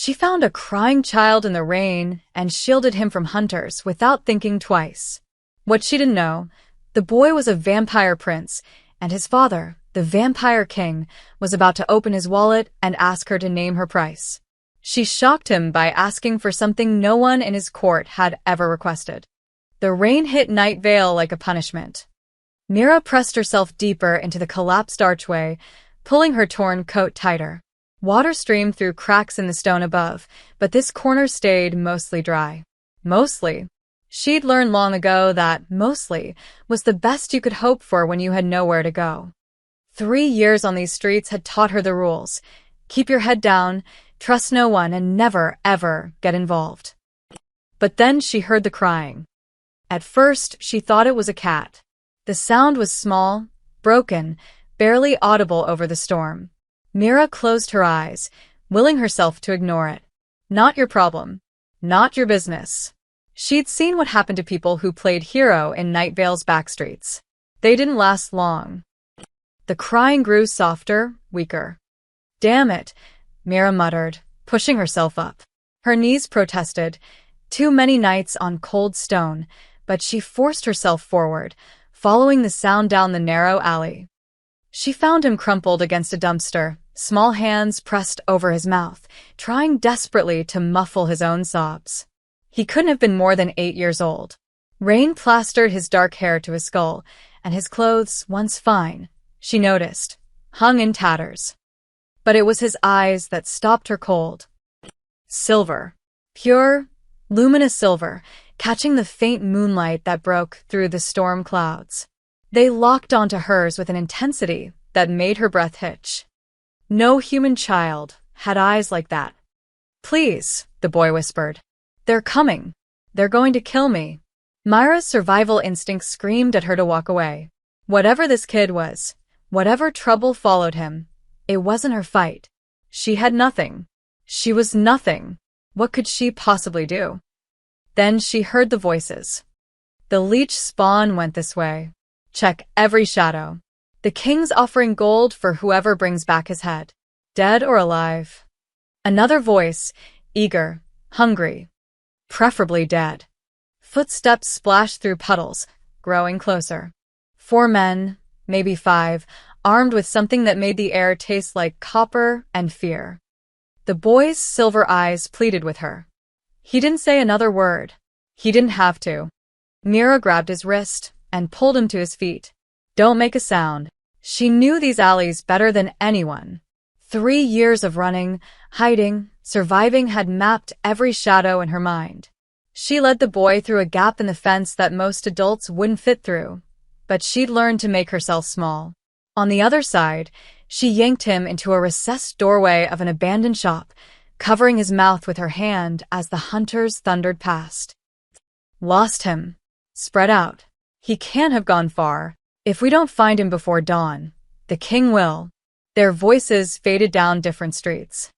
She found a crying child in the rain and shielded him from hunters without thinking twice. What she didn't know, the boy was a vampire prince, and his father, the vampire king, was about to open his wallet and ask her to name her price. She shocked him by asking for something no one in his court had ever requested. The rain hit Night Vale like a punishment. Mira pressed herself deeper into the collapsed archway, pulling her torn coat tighter. Water streamed through cracks in the stone above, but this corner stayed mostly dry. Mostly. She'd learned long ago that mostly was the best you could hope for when you had nowhere to go. 3 years on these streets had taught her the rules. Keep your head down, trust no one, and never, ever get involved. But then she heard the crying. At first, she thought it was a cat. The sound was small, broken, barely audible over the storm. Mira closed her eyes, willing herself to ignore it. Not your problem. Not your business. She'd seen what happened to people who played hero in Night Vale's backstreets. They didn't last long. The crying grew softer, weaker. Damn it, Mira muttered, pushing herself up. Her knees protested. Too many nights on cold stone, but she forced herself forward, following the sound down the narrow alley. She found him crumpled against a dumpster, small hands pressed over his mouth, trying desperately to muffle his own sobs. He couldn't have been more than 8 years old. Rain plastered his dark hair to his skull, and his clothes, once fine, she noticed, hung in tatters. But it was his eyes that stopped her cold. Silver. Pure, luminous silver, catching the faint moonlight that broke through the storm clouds. They locked onto hers with an intensity that made her breath hitch. No human child had eyes like that. Please, the boy whispered. They're coming. They're going to kill me. Myra's survival instinct screamed at her to walk away. Whatever this kid was, whatever trouble followed him, it wasn't her fight. She had nothing. She was nothing. What could she possibly do? Then she heard the voices. The leech spawn went this way. Check every shadow. The king's offering gold for whoever brings back his head, dead or alive. Another voice, eager, hungry, preferably dead. Footsteps splashed through puddles, growing closer. 4 men, maybe 5, armed with something that made the air taste like copper and fear. The boy's silver eyes pleaded with her. He didn't say another word. He didn't have to. Mira grabbed his wrist and pulled him to his feet. Don't make a sound. She knew these alleys better than anyone. 3 years of running, hiding, surviving had mapped every shadow in her mind. She led the boy through a gap in the fence that most adults wouldn't fit through, but she'd learned to make herself small. On the other side, she yanked him into a recessed doorway of an abandoned shop, covering his mouth with her hand as the hunters thundered past. Lost him. Spread out. He can't have gone far. If we don't find him before dawn, the king will. Their voices faded down different streets.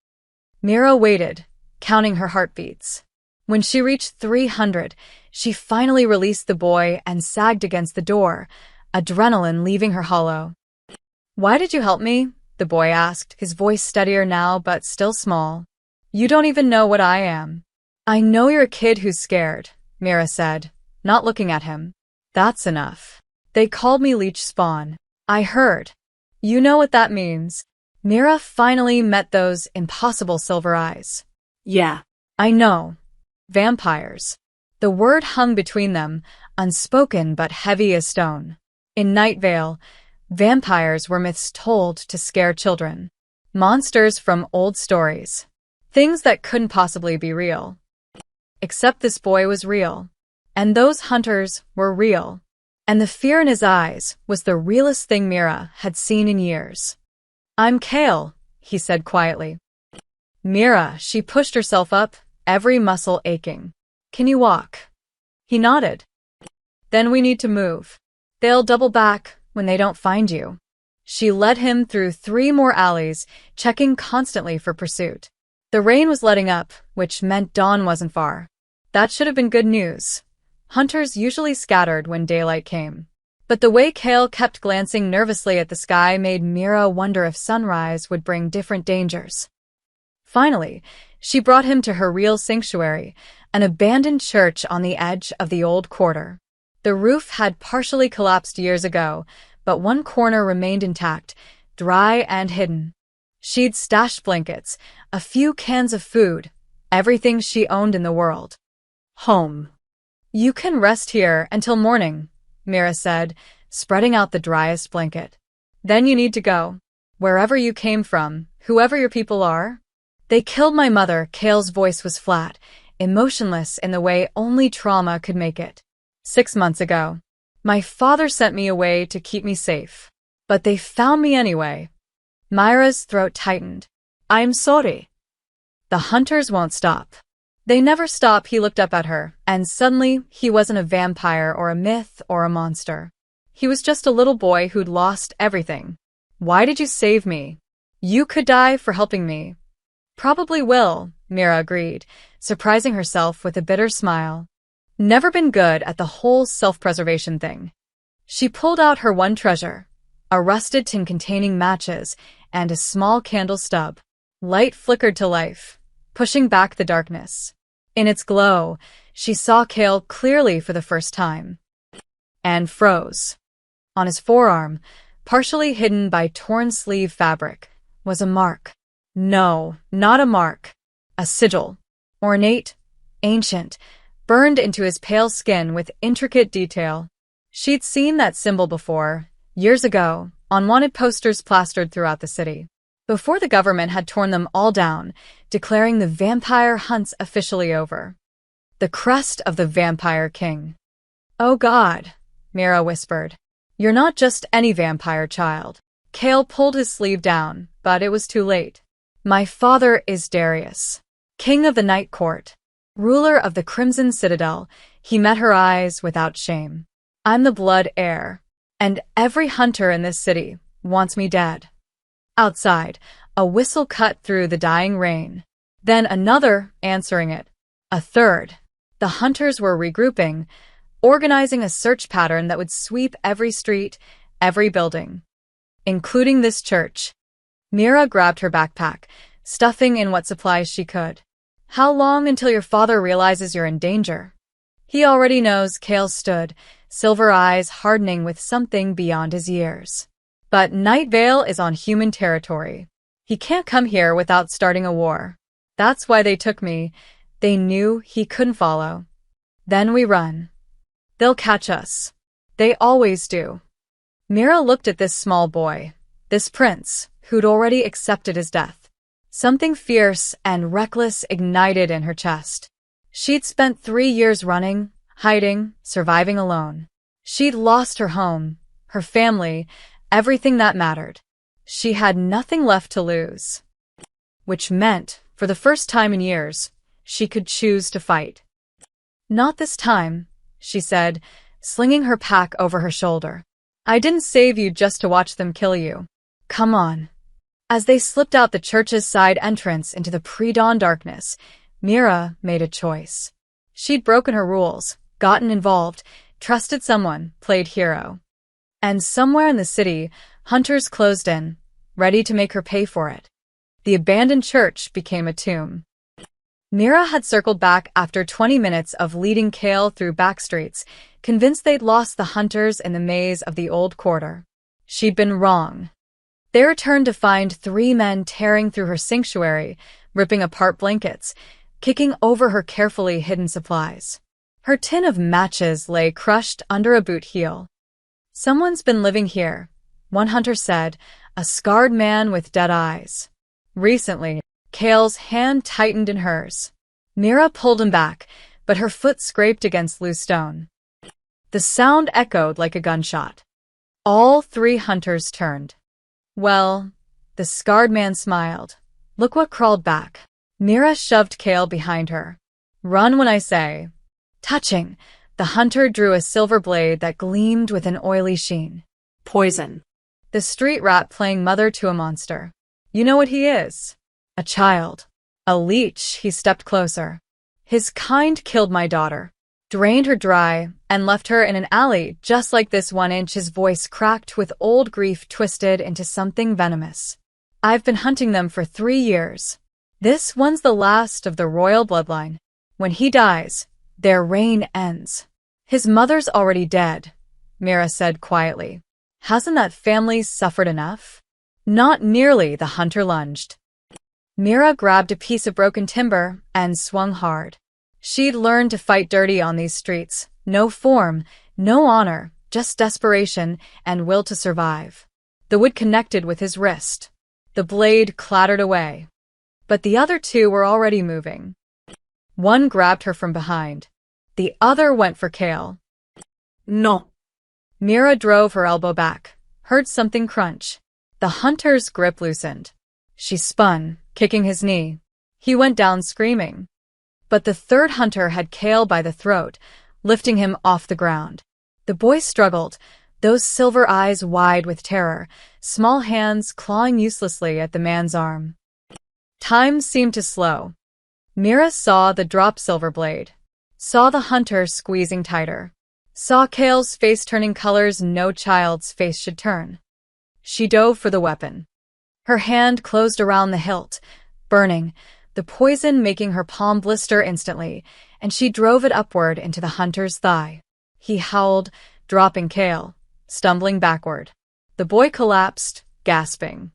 Mira waited, counting her heartbeats. When she reached 300, she finally released the boy and sagged against the door, adrenaline leaving her hollow. Why did you help me? The boy asked, his voice steadier now but still small. You don't even know what I am. I know you're a kid who's scared, Mira said, not looking at him. That's enough. They called me leech spawn. I heard. You know what that means. Mira finally met those impossible silver eyes. Yeah, I know. Vampires. The word hung between them, unspoken but heavy as stone. In Night Vale, vampires were myths told to scare children. Monsters from old stories. Things that couldn't possibly be real. Except this boy was real. And those hunters were real. And the fear in his eyes was the realest thing Mira had seen in years. I'm Kale, he said quietly. Mira, she pushed herself up, every muscle aching. Can you walk? He nodded. Then we need to move. They'll double back when they don't find you. She led him through 3 more alleys, checking constantly for pursuit. The rain was letting up, which meant dawn wasn't far. That should have been good news. Hunters usually scattered when daylight came. But the way Kale kept glancing nervously at the sky made Mira wonder if sunrise would bring different dangers. Finally, She brought him to her real sanctuary, an abandoned church on the edge of the old quarter. The roof had partially collapsed years ago, but one corner remained intact, dry and hidden. She'd stashed blankets, a few cans of food, everything she owned in the world. Home. You can rest here until morning, Mira said, spreading out the driest blanket. Then you need to go. Wherever you came from, whoever your people are. They killed my mother. Kale's voice was flat, emotionless in the way only trauma could make it. 6 months ago. My father sent me away to keep me safe. But they found me anyway. Myra's throat tightened. I'm sorry. The hunters won't stop. They never stop. He looked up at her, and suddenly he wasn't a vampire or a myth or a monster. He was just a little boy who'd lost everything. Why did you save me? You could die for helping me. Probably will, Mira agreed, surprising herself with a bitter smile. Never been good at the whole self-preservation thing. She pulled out her one treasure, a rusted tin containing matches and a small candle stub. Light flickered to life, pushing back the darkness. In its glow, she saw Kale clearly for the first time. And froze. On his forearm, partially hidden by torn sleeve fabric, was a mark. No, not a mark. A sigil. Ornate, ancient, burned into his pale skin with intricate detail. She'd seen that symbol before, years ago, on wanted posters plastered throughout the city. Before the government had torn them all down, declaring the vampire hunts officially over. The crest of the Vampire King. Oh God, Mira whispered. You're not just any vampire child. Kale pulled his sleeve down, but it was too late. My father is Darius, king of the Night Court, ruler of the Crimson Citadel. He met her eyes without shame. I'm the blood heir, and every hunter in this city wants me dead. Outside, a whistle cut through the dying rain. Then another, answering it. A third. The hunters were regrouping, organizing a search pattern that would sweep every street, every building, including this church. Mira grabbed her backpack, stuffing in what supplies she could. How long until your father realizes you're in danger? He already knows. Kale stood, silver eyes hardening with something beyond his years. But Night Vale is on human territory. He can't come here without starting a war. That's why they took me. They knew he couldn't follow. Then we run. They'll catch us. They always do. Mira looked at this small boy, this prince, who'd already accepted his death. Something fierce and reckless ignited in her chest. She'd spent 3 years running, hiding, surviving alone. She'd lost her home, her family, everything that mattered. She had nothing left to lose. Which meant, for the first time in years, she could choose to fight. Not this time, she said, slinging her pack over her shoulder. I didn't save you just to watch them kill you. Come on. As they slipped out the church's side entrance into the pre-dawn darkness, Mira made a choice. She'd broken her rules, gotten involved, trusted someone, played hero. And somewhere in the city, hunters closed in, ready to make her pay for it. The abandoned church became a tomb. Mira had circled back after 20 minutes of leading Kale through back streets, convinced they'd lost the hunters in the maze of the old quarter. She'd been wrong. They returned to find 3 men tearing through her sanctuary, ripping apart blankets, kicking over her carefully hidden supplies. Her tin of matches lay crushed under a boot heel. Someone's been living here, one hunter said, a scarred man with dead eyes. Recently, Kale's hand tightened in hers. Mira pulled him back, but her foot scraped against loose stone. The sound echoed like a gunshot. All 3 hunters turned. Well, the scarred man smiled. Look what crawled back. Mira shoved Kale behind her. Run when I say. Touching, the hunter drew a silver blade that gleamed with an oily sheen. Poison. The street rat playing mother to a monster. You know what he is? A child. A leech. He stepped closer. His kind killed my daughter. Drained her dry, and left her in an alley just like this 1 inch. His voice cracked with old grief twisted into something venomous. I've been hunting them for 3 years. This one's the last of the royal bloodline. When he dies, their reign ends. His mother's already dead, Mira said quietly. Hasn't that family suffered enough? Not nearly, the hunter lunged. Mira grabbed a piece of broken timber and swung hard. She'd learned to fight dirty on these streets. No form, no honor, just desperation and will to survive. The wood connected with his wrist. The blade clattered away. But the other two were already moving. One grabbed her from behind. The other went for Kale. No. Mira drove her elbow back, heard something crunch. The hunter's grip loosened. She spun, kicking his knee. He went down screaming. But the third hunter had Kale by the throat, lifting him off the ground. The boy struggled, those silver eyes wide with terror, small hands clawing uselessly at the man's arm. Time seemed to slow. Mira saw the dropped silver blade, saw the hunter squeezing tighter, saw Kale's face turning colors no child's face should turn. She dove for the weapon. Her hand closed around the hilt, burning, the poison making her palm blister instantly, and she drove it upward into the hunter's thigh. He howled, dropping Kale, stumbling backward. The boy collapsed, gasping.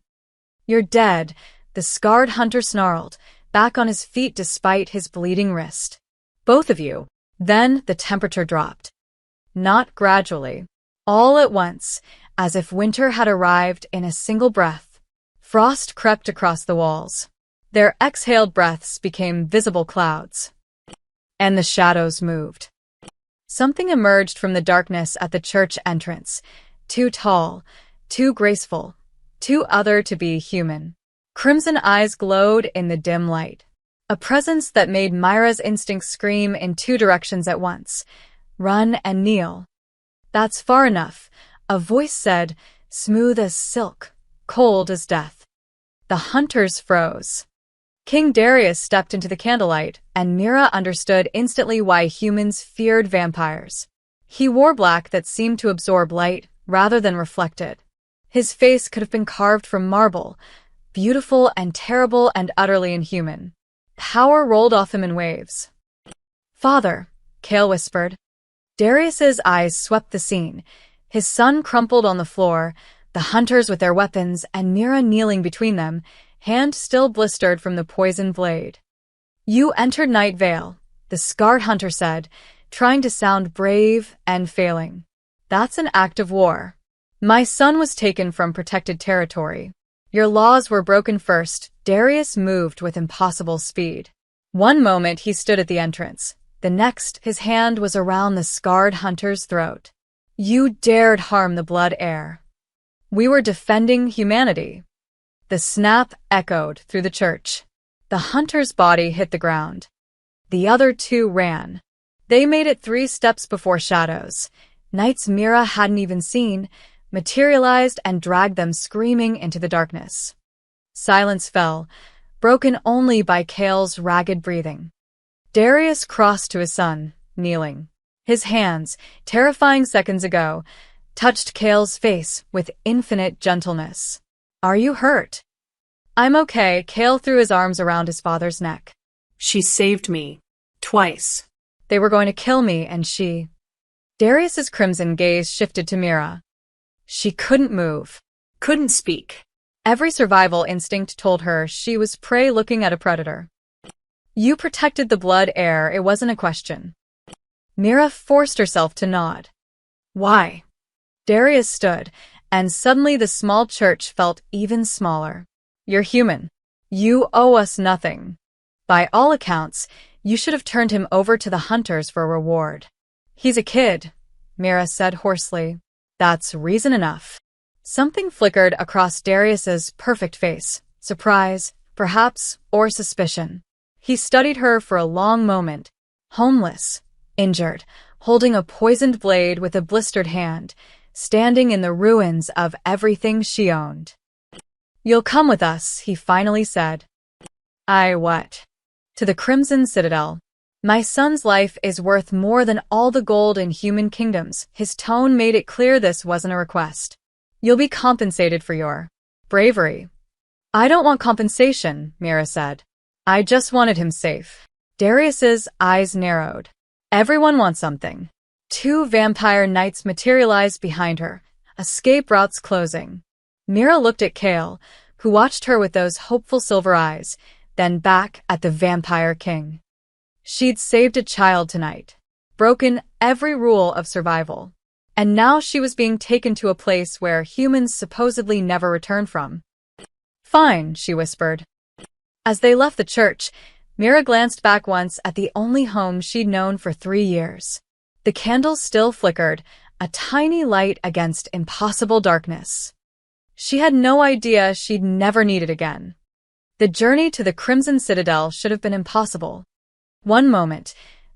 You're dead, the scarred hunter snarled, back on his feet despite his bleeding wrist. Both of you. Then the temperature dropped. Not gradually. All at once, as if winter had arrived in a single breath. Frost crept across the walls. Their exhaled breaths became visible clouds. And the shadows moved. Something emerged from the darkness at the church entrance, too tall, too graceful, too other to be human. Crimson eyes glowed in the dim light. A presence that made Myra's instincts scream in two directions at once. Run and kneel. That's far enough, a voice said, smooth as silk, cold as death. The hunters froze. King Darius stepped into the candlelight, and Mira understood instantly why humans feared vampires. He wore black that seemed to absorb light rather than reflect it. His face could have been carved from marble, beautiful and terrible and utterly inhuman. Power rolled off him in waves. Father, Kale whispered. Darius's eyes swept the scene. His son crumpled on the floor, the hunters with their weapons, and Mira kneeling between them, hand still blistered from the poisoned blade. You entered Night Vale, the scarred hunter said, trying to sound brave and failing. That's an act of war. My son was taken from protected territory. Your laws were broken first. Darius moved with impossible speed. One moment he stood at the entrance. The next, his hand was around the scarred hunter's throat. You dared harm the blood heir. We were defending humanity. The snap echoed through the church. The hunter's body hit the ground. The other two ran. They made it 3 steps before shadows. Knights Mira hadn't even seen, materialized and dragged them screaming into the darkness. Silence fell, broken only by Kale's ragged breathing. Darius crossed to his son, kneeling. His hands, terrifying seconds ago, touched Kale's face with infinite gentleness. Are you hurt? I'm okay. Kale threw his arms around his father's neck. She saved me. Twice. They were going to kill me, and she... Darius's crimson gaze shifted to Mira. She couldn't move. Couldn't speak. Every survival instinct told her she was prey looking at a predator. You protected the blood heir, it wasn't a question. Mira forced herself to nod. Why? Darius stood, and suddenly the small church felt even smaller. You're human. You owe us nothing. By all accounts, you should have turned him over to the hunters for a reward. He's a kid, Mira said hoarsely. That's reason enough. Something flickered across Darius's perfect face. Surprise, perhaps, or suspicion. He studied her for a long moment. Homeless, injured, holding a poisoned blade with a blistered hand, standing in the ruins of everything she owned. You'll come with us, he finally said. What? To the Crimson Citadel. My son's life is worth more than all the gold in human kingdoms. His tone made it clear this wasn't a request. You'll be compensated for your bravery. I don't want compensation, Mira said. I just wanted him safe. Darius's eyes narrowed. Everyone wants something. Two vampire knights materialized behind her, escape routes closing. Mira looked at Kale, who watched her with those hopeful silver eyes, then back at the vampire king. She'd saved a child tonight, broken every rule of survival, and now she was being taken to a place where humans supposedly never return from. Fine, she whispered. As they left the church, Mira glanced back once at the only home she'd known for 3 years. The candles still flickered, a tiny light against impossible darkness. She had no idea she'd never need it again. The journey to the Crimson Citadel should have been impossible. One moment,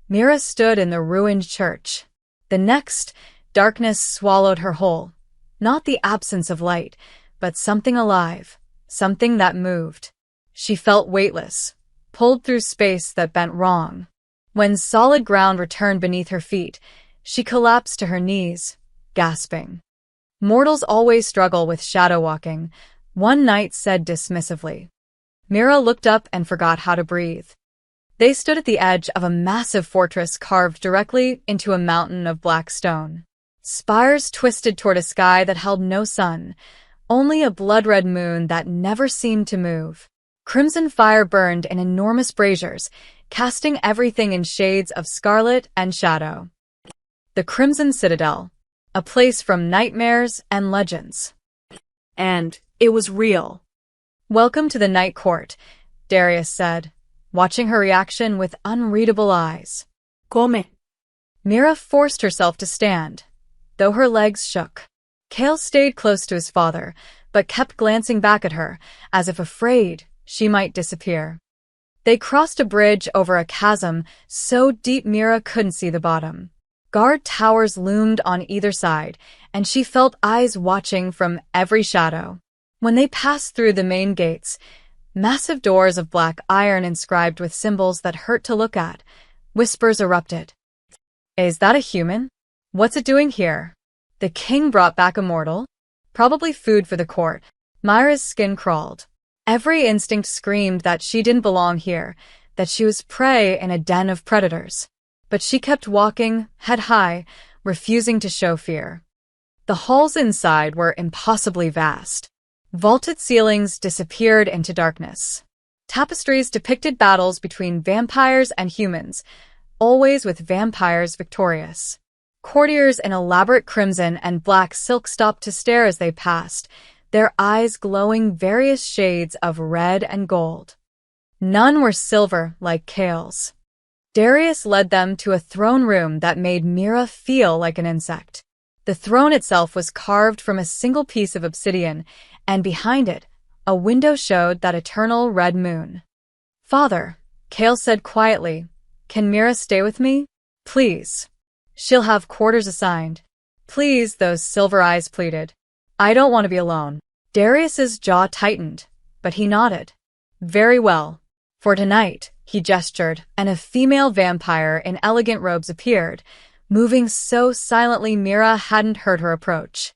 Mira stood in the ruined church. The next, darkness swallowed her whole. Not the absence of light, but something alive, something that moved. She felt weightless, pulled through space that bent wrong. When solid ground returned beneath her feet, she collapsed to her knees, gasping. Mortals always struggle with shadow walking, one knight said dismissively. Mira looked up and forgot how to breathe. They stood at the edge of a massive fortress carved directly into a mountain of black stone. Spires twisted toward a sky that held no sun, only a blood-red moon that never seemed to move. Crimson fire burned in enormous braziers, casting everything in shades of scarlet and shadow. The Crimson Citadel, a place from nightmares and legends. And it was real. Welcome to the Night Court, Darius said, watching her reaction with unreadable eyes. Come. Mira forced herself to stand, though her legs shook. Kale stayed close to his father, but kept glancing back at her, as if afraid she might disappear. They crossed a bridge over a chasm so deep Mira couldn't see the bottom. Guard towers loomed on either side, and she felt eyes watching from every shadow. When they passed through the main gates, massive doors of black iron inscribed with symbols that hurt to look at, whispers erupted. Is that a human? What's it doing here? The king brought back immortal? Probably food for the court. Myra's skin crawled. Every instinct screamed that she didn't belong here, that she was prey in a den of predators. But she kept walking, head high, refusing to show fear. The halls inside were impossibly vast. Vaulted ceilings disappeared into darkness. Tapestries depicted battles between vampires and humans, always with vampires victorious. Courtiers in elaborate crimson and black silk stopped to stare as they passed, their eyes glowing various shades of red and gold. None were silver like Kale's. Darius led them to a throne room that made Mira feel like an insect. The throne itself was carved from a single piece of obsidian, and behind it, a window showed that eternal red moon. Father, Kale said quietly, can Mira stay with me? Please. She'll have quarters assigned. Please, those silver eyes pleaded. I don't want to be alone. Darius's jaw tightened, but he nodded. Very well. For tonight, he gestured, and a female vampire in elegant robes appeared, moving so silently Mira hadn't heard her approach.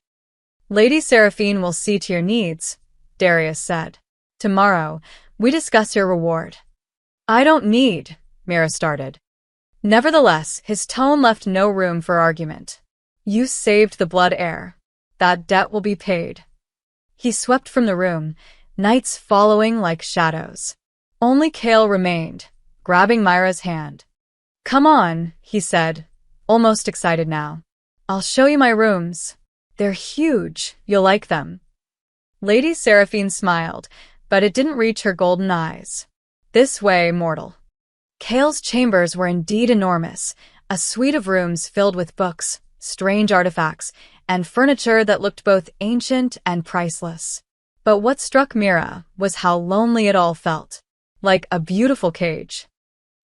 Lady Seraphine will see to your needs, Darius said. Tomorrow, we discuss your reward. I don't need, Mira started. Nevertheless, his tone left no room for argument. You saved the blood heir. That debt will be paid. He swept from the room, knights following like shadows. Only Kale remained, grabbing Myra's hand. Come on, he said, almost excited now. I'll show you my rooms. They're huge, you'll like them. Lady Seraphine smiled, but it didn't reach her golden eyes. This way, mortal. Kale's chambers were indeed enormous, a suite of rooms filled with books, strange artifacts, and furniture that looked both ancient and priceless. But what struck Mira was how lonely it all felt. Like a beautiful cage.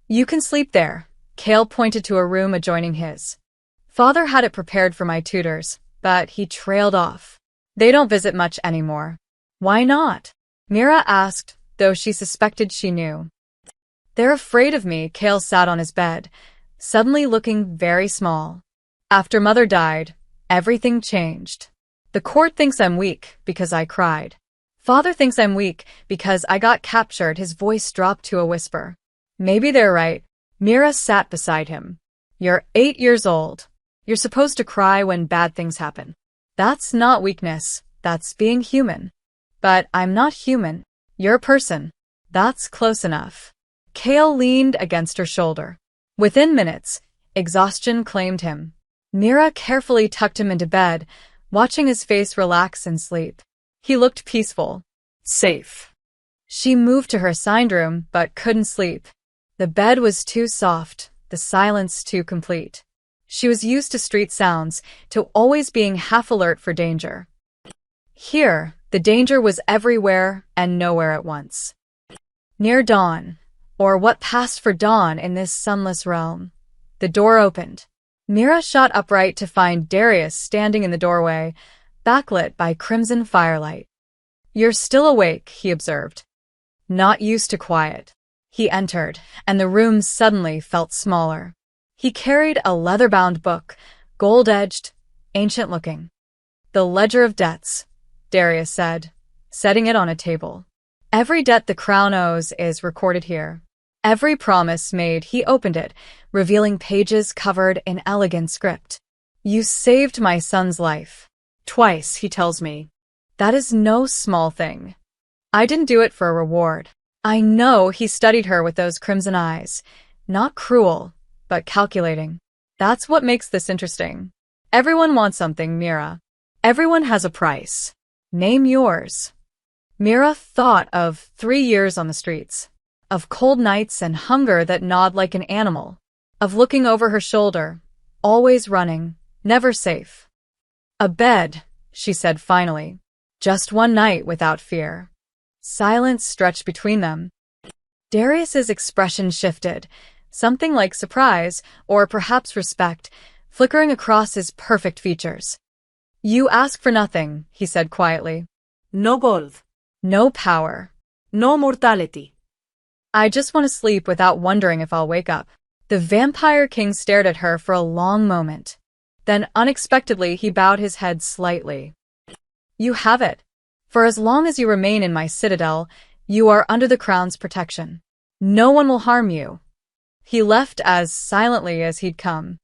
You can sleep there, Kale pointed to a room adjoining his. Father had it prepared for my tutors, but he trailed off. They don't visit much anymore. Why not? Mira asked, though she suspected she knew. They're afraid of me. Kale sat on his bed, suddenly looking very small. After Mother died, everything changed. The court thinks I'm weak because I cried. Father thinks I'm weak because I got captured. His voice dropped to a whisper. Maybe they're right. Mira sat beside him. You're 8 years old. You're supposed to cry when bad things happen. That's not weakness. That's being human. But I'm not human. You're a person. That's close enough. Kale leaned against her shoulder. Within minutes, exhaustion claimed him. Mira carefully tucked him into bed, watching his face relax in sleep. He looked peaceful. Safe. She moved to her assigned room, but couldn't sleep. The bed was too soft, the silence too complete. She was used to street sounds, to always being half alert for danger. Here, the danger was everywhere and nowhere at once. Near dawn, or what passed for dawn in this sunless realm, the door opened. Mira shot upright to find Darius standing in the doorway, backlit by crimson firelight. You're still awake, he observed. Not used to quiet. He entered, and the room suddenly felt smaller. He carried a leather-bound book, gold-edged, ancient-looking. The Ledger of Debts, Darius said, setting it on a table. Every debt the crown owes is recorded here. Every promise made, he opened it, revealing pages covered in elegant script. You saved my son's life. Twice, he tells me. That is no small thing. I didn't do it for a reward. I know he studied her with those crimson eyes. Not cruel, but calculating. That's what makes this interesting. Everyone wants something, Mira. Everyone has a price. Name yours. Mira thought of 3 years on the streets, of cold nights and hunger that gnawed like an animal, of looking over her shoulder, always running, never safe. A bed, she said finally. Just one night without fear. Silence stretched between them. Darius's expression shifted, something like surprise, or perhaps respect, flickering across his perfect features. You ask for nothing, he said quietly. No gold. No power. No mortality. I just want to sleep without wondering if I'll wake up. The Vampire King stared at her for a long moment. Then unexpectedly he bowed his head slightly. You have it. For as long as you remain in my citadel, you are under the crown's protection. No one will harm you. He left as silently as he'd come.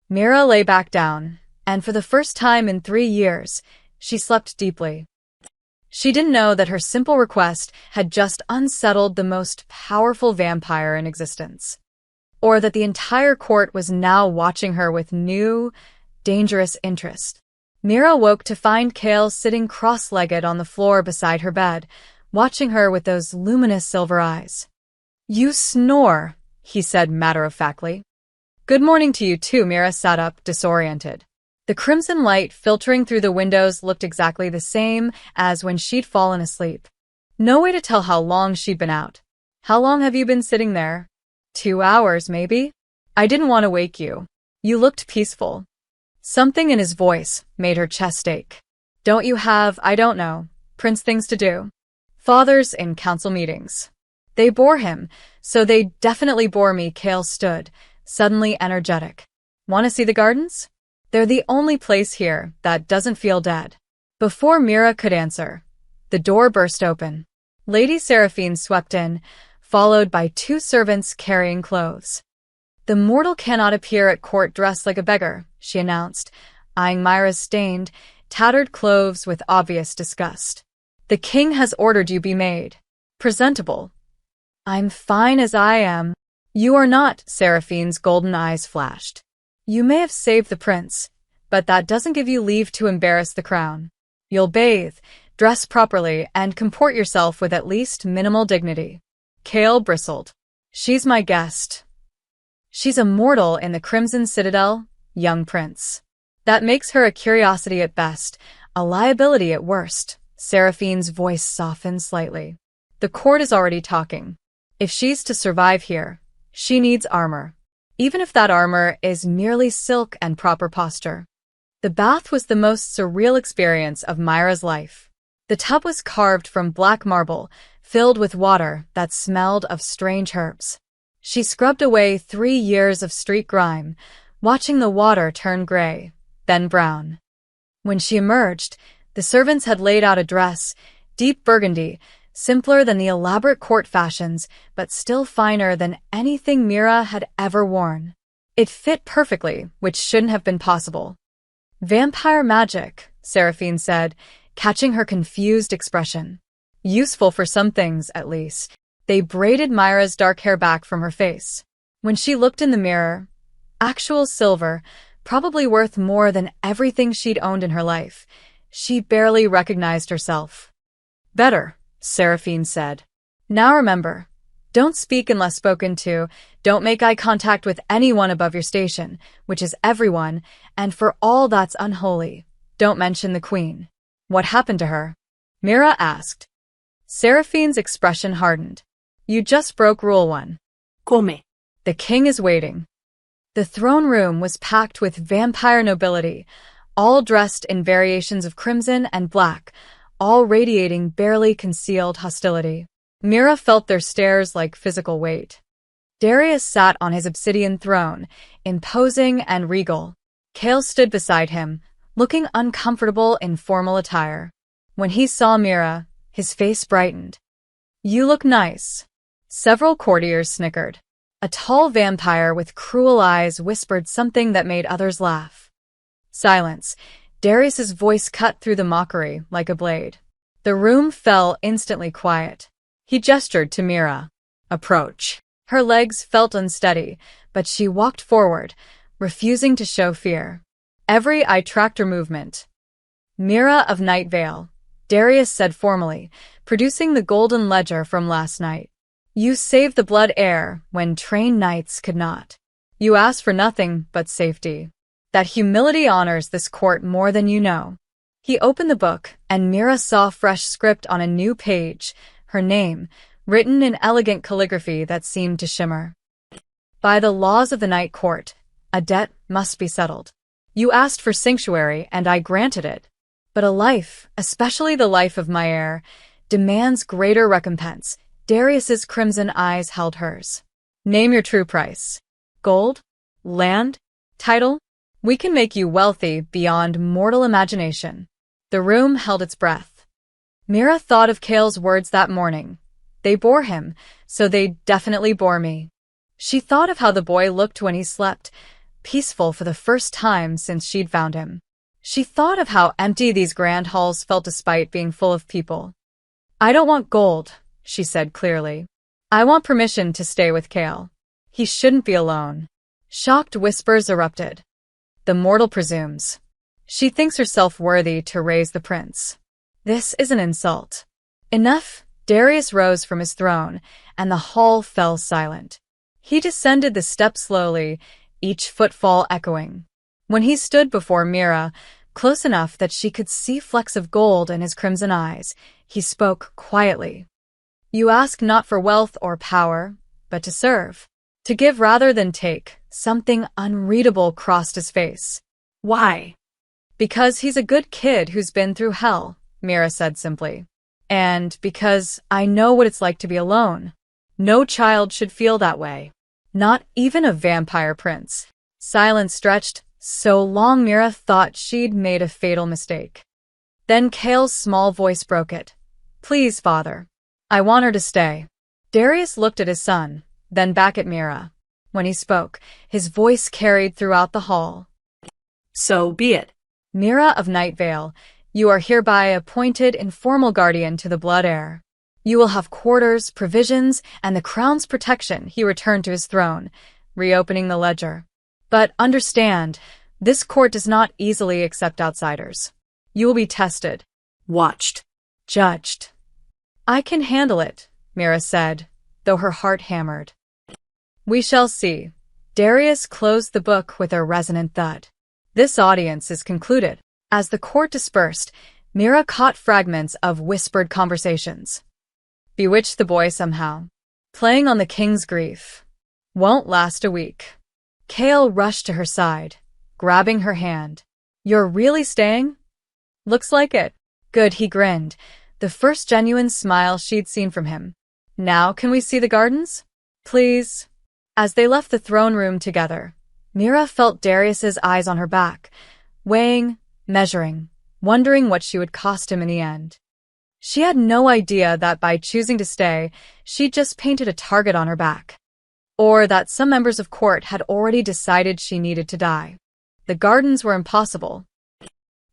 Mira lay back down, and for the first time in 3 years, she slept deeply. She didn't know that her simple request had just unsettled the most powerful vampire in existence, or that the entire court was now watching her with new, dangerous interest. Mira woke to find Kale sitting cross-legged on the floor beside her bed, watching her with those luminous silver eyes. You snore, he said matter-of-factly. Good morning to you too. Mira sat up, disoriented. The crimson light filtering through the windows looked exactly the same as when she'd fallen asleep. No way to tell how long she'd been out. How long have you been sitting there? 2 hours, maybe? I didn't want to wake you. You looked peaceful. Something in his voice made her chest ache. Don't you have, I don't know, prince things to do? Fathers in council meetings. They bore him, so they definitely bore me. Kale stood, suddenly energetic. Want to see the gardens? They're the only place here that doesn't feel dead. Before Mira could answer, the door burst open. Lady Seraphine swept in, followed by 2 servants carrying clothes. The mortal cannot appear at court dressed like a beggar, she announced, eyeing Myra's stained, tattered clothes with obvious disgust. The king has ordered you be made presentable. I'm fine as I am. You are not, Seraphine's golden eyes flashed. You may have saved the prince, but that doesn't give you leave to embarrass the crown. You'll bathe, dress properly, and comport yourself with at least minimal dignity. Kale bristled. She's my guest. She's a mortal in the Crimson Citadel, young prince. That makes her a curiosity at best, a liability at worst. Seraphine's voice softened slightly. The court is already talking. If she's to survive here, she needs armor. Even if that armor is merely silk and proper posture. The bath was the most surreal experience of Myra's life. The tub was carved from black marble, filled with water that smelled of strange herbs. She scrubbed away 3 years of street grime, watching the water turn gray, then brown. When she emerged, the servants had laid out a dress, Deep burgundy, simpler than the elaborate court fashions, but still finer than anything Mira had ever worn. It fit perfectly, which shouldn't have been possible. Vampire magic, Seraphine said, catching her confused expression. Useful for some things, at least. They braided Myra's dark hair back from her face. When she looked in the mirror, actual silver, probably worth more than everything she'd owned in her life, she barely recognized herself. Better, Seraphine said. Now remember, don't speak unless spoken to, don't make eye contact with anyone above your station, which is everyone, and for all that's unholy, don't mention the queen. What happened to her? Mira asked. Seraphine's expression hardened. You just broke Rule 1. Come. The king is waiting. The throne room was packed with vampire nobility, all dressed in variations of crimson and black, all radiating barely concealed hostility. Mira felt their stares like physical weight. Darius sat on his obsidian throne, imposing and regal. Kale stood beside him, looking uncomfortable in formal attire. When he saw Mira, his face brightened. You look nice. Several courtiers snickered. A tall vampire with cruel eyes whispered something that made others laugh. Silence. Darius's voice cut through the mockery like a blade. The room fell instantly quiet. He gestured to Mira. Approach. Her legs felt unsteady, but she walked forward, refusing to show fear. Every eye tracked her movement. Mira of Night Vale, Darius said formally, producing the golden ledger from last night. You saved the blood heir when trained knights could not. You asked for nothing but safety. That humility honors this court more than you know. He opened the book, and Mira saw fresh script on a new page, her name, written in elegant calligraphy that seemed to shimmer. By the laws of the Night Court, a debt must be settled. You asked for sanctuary, and I granted it. But a life, especially the life of my heir, demands greater recompense. Darius's crimson eyes held hers. Name your true price. Gold? Land? Title? We can make you wealthy beyond mortal imagination. The room held its breath. Mira thought of Kale's words that morning. They bore him, so they definitely bore me. She thought of how the boy looked when he slept, peaceful for the first time since she'd found him. She thought of how empty these grand halls felt despite being full of people. I don't want gold, she said clearly. I want permission to stay with Kale. He shouldn't be alone. Shocked whispers erupted. The mortal presumes. She thinks herself worthy to raise the prince. This is an insult. Enough. Darius rose from his throne, and the hall fell silent. He descended the steps slowly, each footfall echoing. When he stood before Mira, close enough that she could see flecks of gold in his crimson eyes, he spoke quietly. You ask not for wealth or power, but to serve. To give rather than take. Something unreadable crossed his face. Why? Because he's a good kid who's been through hell, Mira said simply. And because I know what it's like to be alone. No child should feel that way. Not even a vampire prince. Silence stretched so long Mira thought she'd made a fatal mistake. Then Kale's small voice broke it. Please, father. I want her to stay. Darius looked at his son, then back at Mira. When he spoke, his voice carried throughout the hall. So be it. Mira of Night Vale, you are hereby appointed informal guardian to the blood heir. You will have quarters, provisions, and the crown's protection. He returned to his throne, reopening the ledger. But understand, this court does not easily accept outsiders. You will be tested. Watched. Judged. I can handle it, Mira said, though her heart hammered. We shall see. Darius closed the book with a resonant thud. This audience is concluded. As the court dispersed, Mira caught fragments of whispered conversations. Bewitched the boy somehow. Playing on the king's grief. Won't last a week. Kale rushed to her side, grabbing her hand. You're really staying? Looks like it. Good, he grinned, the first genuine smile she'd seen from him. Now can we see the gardens? Please. As they left the throne room together, Mira felt Darius's eyes on her back, weighing, measuring, wondering what she would cost him in the end. She had no idea that by choosing to stay, she'd just painted a target on her back. Or that some members of court had already decided she needed to die. The gardens were impossible.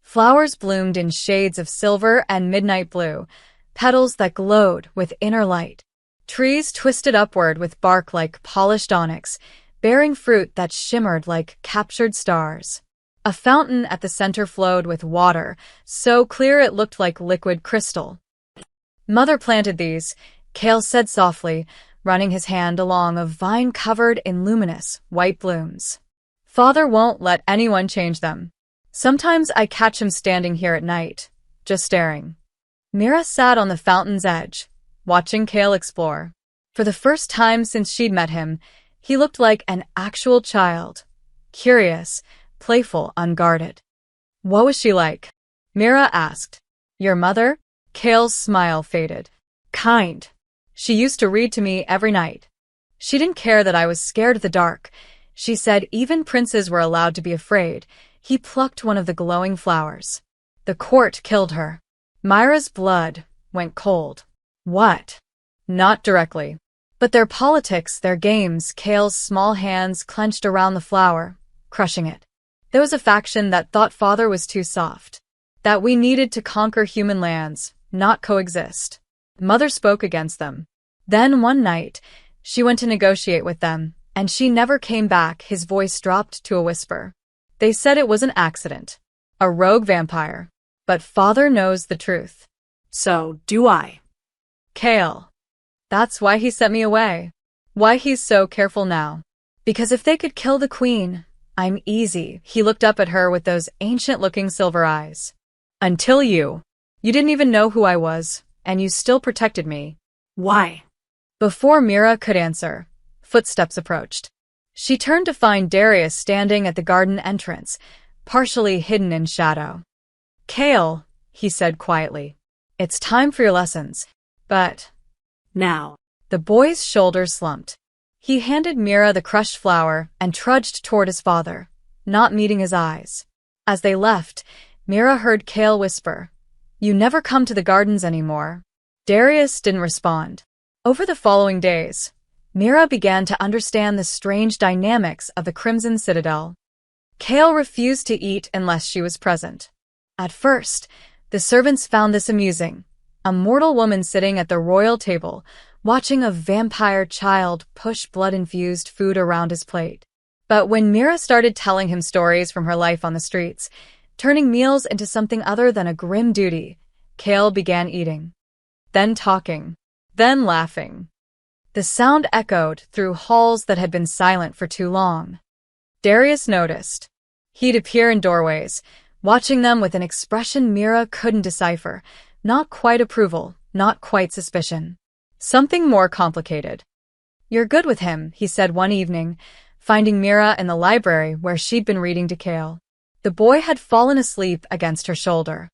Flowers bloomed in shades of silver and midnight blue, petals that glowed with inner light. Trees twisted upward with bark like polished onyx, bearing fruit that shimmered like captured stars. A fountain at the center flowed with water, so clear it looked like liquid crystal. Mother planted these, Kale said softly, running his hand along a vine covered in luminous, white blooms. Father won't let anyone change them. Sometimes I catch him standing here at night, just staring. Mira sat on the fountain's edge, watching Kale explore. For the first time since she'd met him, he looked like an actual child. Curious, playful, unguarded. What was she like? Mira asked. Your mother? Kale's smile faded. Kind. She used to read to me every night. She didn't care that I was scared of the dark. She said even princes were allowed to be afraid. He plucked one of the glowing flowers. The court killed her. Myra's blood went cold. What? Not directly. But their politics, their games, Kale's small hands clenched around the flower, crushing it. There was a faction that thought Father was too soft. That we needed to conquer human lands, not coexist. Mother spoke against them. Then one night, she went to negotiate with them, and she never came back. His voice dropped to a whisper. They said it was an accident. A rogue vampire. But Father knows the truth. So do I. Kale. That's why he sent me away. Why he's so careful now. Because if they could kill the queen, I'm easy. He looked up at her with those ancient-looking silver eyes. Until you. You didn't even know who I was, and you still protected me. Why? Before Mira could answer, footsteps approached. She turned to find Darius standing at the garden entrance, partially hidden in shadow. Kale, he said quietly, it's time for your lessons. But now. The boy's shoulders slumped. He handed Mira the crushed flower and trudged toward his father, not meeting his eyes. As they left, Mira heard Kale whisper, You never come to the gardens anymore. Darius didn't respond. Over the following days, Mira began to understand the strange dynamics of the Crimson Citadel. Kale refused to eat unless she was present. At first, the servants found this amusing. A mortal woman sitting at the royal table, watching a vampire child push blood-infused food around his plate. But when Mira started telling him stories from her life on the streets, turning meals into something other than a grim duty, Kale began eating. Then talking. Then laughing. The sound echoed through halls that had been silent for too long. Darius noticed. He'd appear in doorways, watching them with an expression Mira couldn't decipher. Not quite approval, not quite suspicion. Something more complicated. You're good with him, he said one evening, finding Mira in the library where she'd been reading to Kale. The boy had fallen asleep against her shoulder.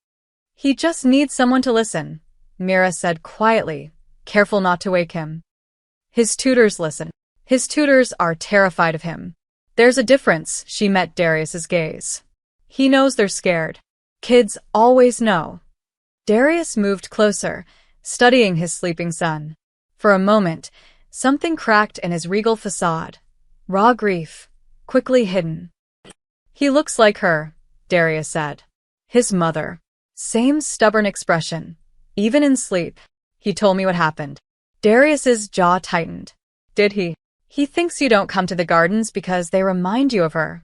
He just needs someone to listen, Mira said quietly, careful not to wake him. His tutors listen. His tutors are terrified of him. There's a difference, she met Darius's gaze. He knows they're scared. Kids always know. Darius moved closer, studying his sleeping son. For a moment, something cracked in his regal facade. Raw grief, quickly hidden. He looks like her, Darius said. His mother. Same stubborn expression. Even in sleep. He told me what happened. Darius's jaw tightened. Did he? He thinks you don't come to the gardens because they remind you of her.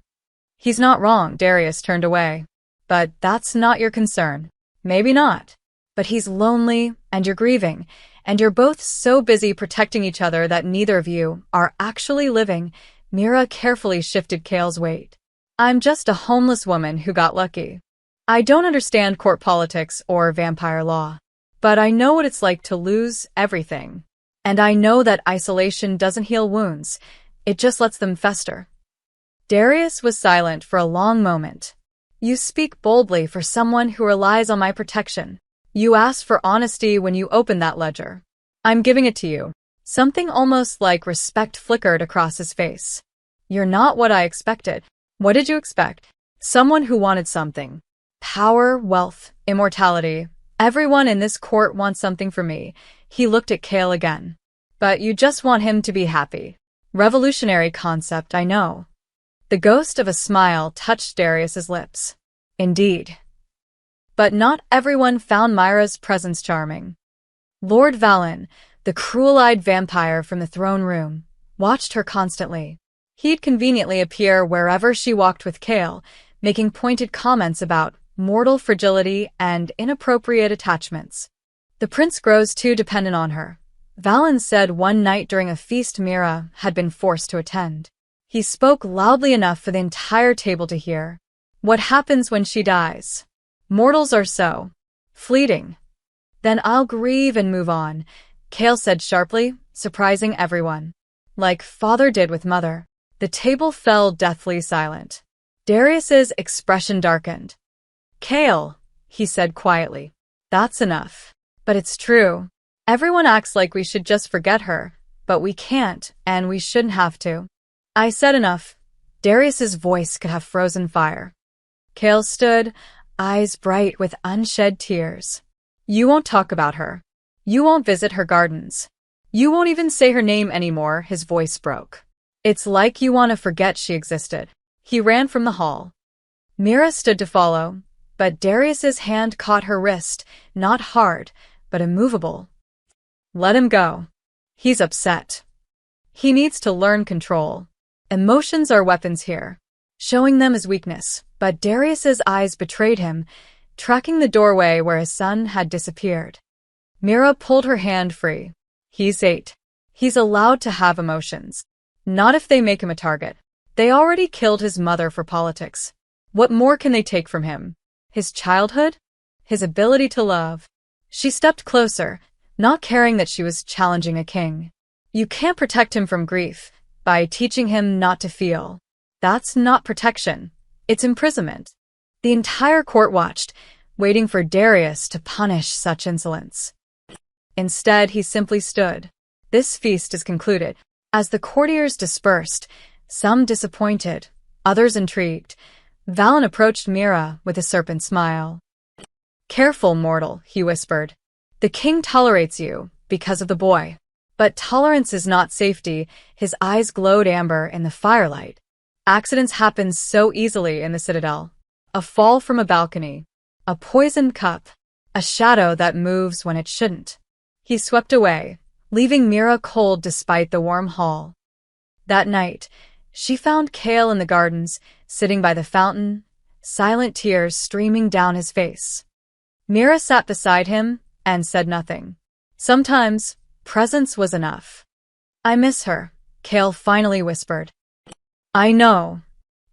He's not wrong, Darius turned away. But that's not your concern. Maybe not. But he's lonely, and you're grieving, and you're both so busy protecting each other that neither of you are actually living. Mira carefully shifted Kale's weight. I'm just a homeless woman who got lucky. I don't understand court politics or vampire law. But I know what it's like to lose everything. And I know that isolation doesn't heal wounds. It just lets them fester. Darius was silent for a long moment. You speak boldly for someone who relies on my protection. You asked for honesty when you opened that ledger. I'm giving it to you. Something almost like respect flickered across his face. You're not what I expected. What did you expect? Someone who wanted something. Power, wealth, immortality. Everyone in this court wants something from me. He looked at Kale again. But you just want him to be happy. Revolutionary concept, I know. The ghost of a smile touched Darius's lips. Indeed. But not everyone found Myra's presence charming. Lord Valen, the cruel-eyed vampire from the throne room, watched her constantly. He'd conveniently appear wherever she walked with Kale, making pointed comments about mortal fragility and inappropriate attachments. The prince grows too dependent on her. Valen said one night during a feast Mira had been forced to attend. He spoke loudly enough for the entire table to hear. What happens when she dies? Mortals are so fleeting. Then I'll grieve and move on, Kale said sharply, surprising everyone. Like father did with mother. The table fell deathly silent. Darius's expression darkened. Kale, he said quietly. That's enough. But it's true. Everyone acts like we should just forget her, but we can't, and we shouldn't have to. I said enough. Darius's voice could have frozen fire. Kale stood, eyes bright with unshed tears. You won't talk about her. You won't visit her gardens. You won't even say her name anymore, his voice broke. It's like you want to forget she existed. He ran from the hall. Mira stood to follow, but Darius's hand caught her wrist, not hard, but immovable. Let him go. He's upset. He needs to learn control. Emotions are weapons here, showing them as weakness, but Darius's eyes betrayed him, tracking the doorway where his son had disappeared. Mira pulled her hand free. He's 8. He's allowed to have emotions. Not if they make him a target. They already killed his mother for politics. What more can they take from him? His childhood? His ability to love? She stepped closer, not caring that she was challenging a king. You can't protect him from grief by teaching him not to feel. That's not protection. It's imprisonment. The entire court watched, waiting for Darius to punish such insolence. Instead, he simply stood. This feast is concluded. As the courtiers dispersed, some disappointed, others intrigued, Valen approached Mira with a serpent smile. Careful, mortal, he whispered. The king tolerates you because of the boy. But tolerance is not safety. His eyes glowed amber in the firelight. Accidents happen so easily in the citadel. A fall from a balcony. A poisoned cup. A shadow that moves when it shouldn't. He swept away, leaving Mira cold despite the warm hall. That night, she found Kale in the gardens, sitting by the fountain, silent tears streaming down his face. Mira sat beside him and said nothing. Sometimes, presence was enough. I miss her, Kale finally whispered. I know.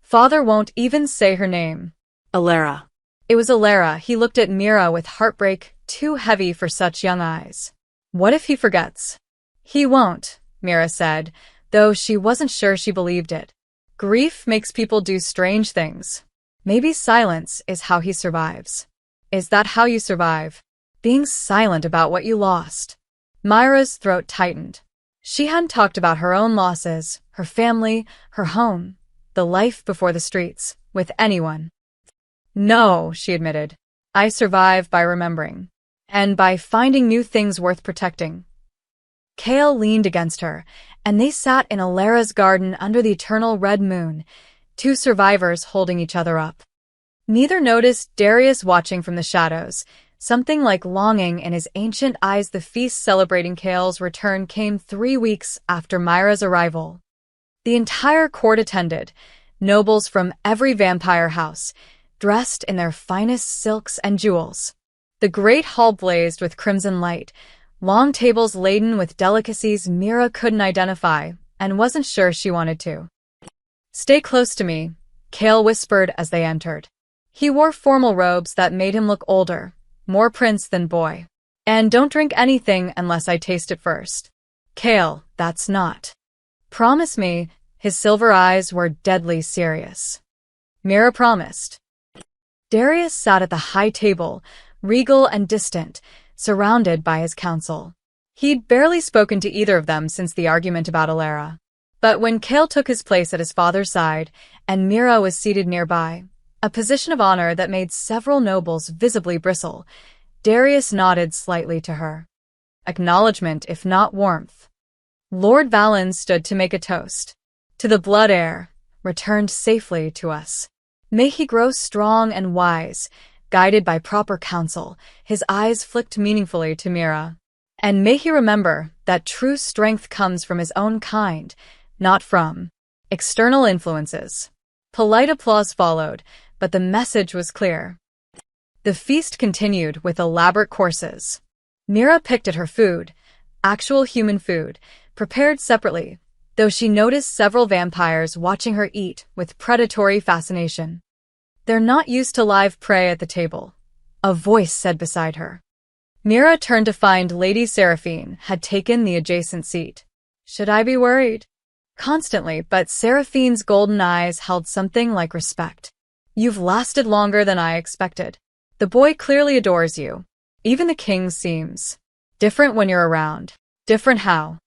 Father won't even say her name. Alara. It was Alara. He looked at Mira with heartbreak too heavy for such young eyes. What if he forgets? He won't, Mira said, though she wasn't sure she believed it. Grief makes people do strange things. Maybe silence is how he survives. Is that how you survive? Being silent about what you lost. Myra's throat tightened. She hadn't talked about her own losses, her family, her home, the life before the streets, with anyone. No, she admitted. I survive by remembering. And by finding new things worth protecting. Kale leaned against her, and they sat in Alara's garden under the eternal red moon, two survivors holding each other up. Neither noticed Darius watching from the shadows, something like longing in his ancient eyes. The feast celebrating Kale's return came 3 weeks after Myra's arrival. The entire court attended, nobles from every vampire house, dressed in their finest silks and jewels. The great hall blazed with crimson light, long tables laden with delicacies Mira couldn't identify and wasn't sure she wanted to. Stay close to me, Kale whispered as they entered. He wore formal robes that made him look older, more prince than boy. And don't drink anything unless I taste it first. Kale, that's not. Promise me. His silver eyes were deadly serious. Mira promised. Darius sat at the high table, regal and distant, surrounded by his council. He'd barely spoken to either of them since the argument about Alara. But when Kale took his place at his father's side, and Mira was seated nearby, a position of honor that made several nobles visibly bristle, Darius nodded slightly to her. Acknowledgement, if not warmth. Lord Valen stood to make a toast. To the blood heir, returned safely to us. May he grow strong and wise, guided by proper counsel. His eyes flicked meaningfully to Mira. And may he remember that true strength comes from his own kind, not from external influences. Polite applause followed, but the message was clear. The feast continued with elaborate courses. Mira picked at her food, actual human food, prepared separately, though she noticed several vampires watching her eat with predatory fascination. They're not used to live prey at the table, a voice said beside her. Mira turned to find Lady Seraphine had taken the adjacent seat. Should I be worried? Constantly, but Seraphine's golden eyes held something like respect. You've lasted longer than I expected. The boy clearly adores you. Even the king seems different when you're around. Different how?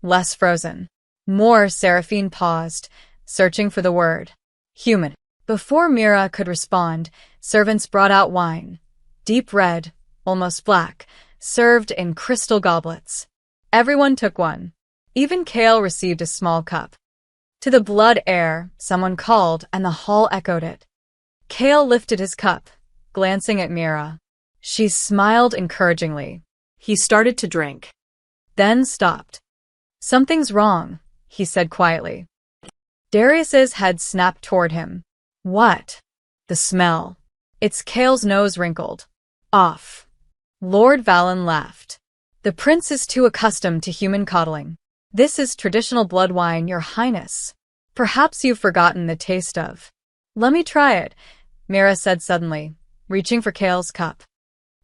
Less frozen. More. Seraphine paused, searching for the word. Human. Before Mira could respond, servants brought out wine. Deep red, almost black, served in crystal goblets. Everyone took one. Even Kale received a small cup. To the blood heir, someone called, and the hall echoed it. Kale lifted his cup, glancing at Mira. She smiled encouragingly. He started to drink. Then stopped. Something's wrong, he said quietly. Darius's head snapped toward him. What? The smell. It's Kale's nose wrinkled. Off. Lord Valen laughed. The prince is too accustomed to human coddling. This is traditional blood wine, your highness. Perhaps you've forgotten the taste of. Let me try it, Mira said suddenly, reaching for Kale's cup.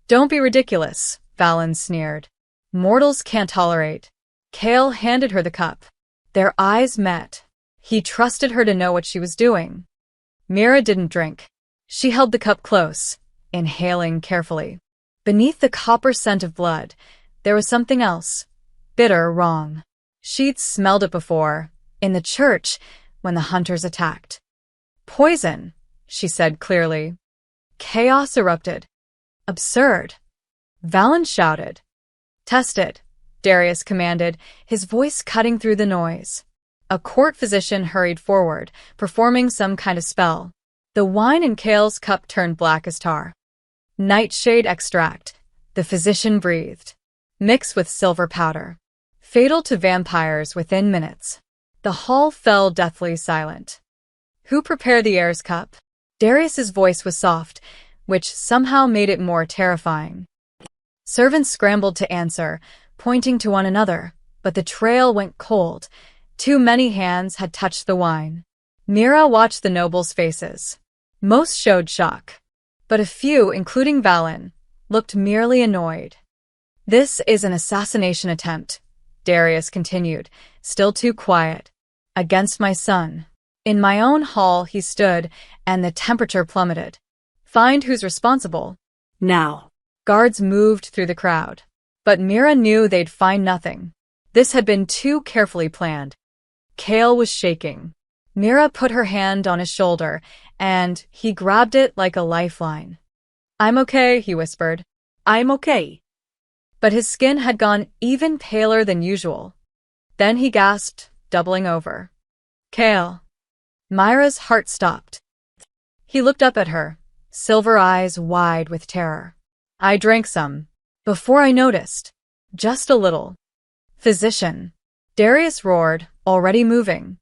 Don't be ridiculous, Valen sneered. Mortals can't tolerate. Kale handed her the cup. Their eyes met. He trusted her to know what she was doing. Mira didn't drink. She held the cup close, inhaling carefully. Beneath the copper scent of blood, there was something else. Bitter, wrong. She'd smelled it before, in the church, when the hunters attacked. Poison, she said clearly. Chaos erupted. Absurd. Valen shouted. Test it, Darius commanded, his voice cutting through the noise. A court physician hurried forward, performing some kind of spell. The wine in Kale's cup turned black as tar. Nightshade extract, the physician breathed. Mix with silver powder. Fatal to vampires within minutes. The hall fell deathly silent. Who prepared the heir's cup? Darius's voice was soft, which somehow made it more terrifying. Servants scrambled to answer, pointing to one another, but the trail went cold. Too many hands had touched the wine. Mira watched the nobles' faces. Most showed shock, but a few, including Valen, looked merely annoyed. This is an assassination attempt, Darius continued, still too quiet. Against my son. In my own hall he stood, and the temperature plummeted. Find who's responsible. Now. Guards moved through the crowd. But Mira knew they'd find nothing. This had been too carefully planned. Kale was shaking. Mira put her hand on his shoulder, and he grabbed it like a lifeline. I'm okay, he whispered. I'm okay. But his skin had gone even paler than usual. Then he gasped, doubling over. Kale. Myra's heart stopped. He looked up at her, silver eyes wide with terror. I drank some. Before I noticed. Just a little. Physician. Darius roared, already moving.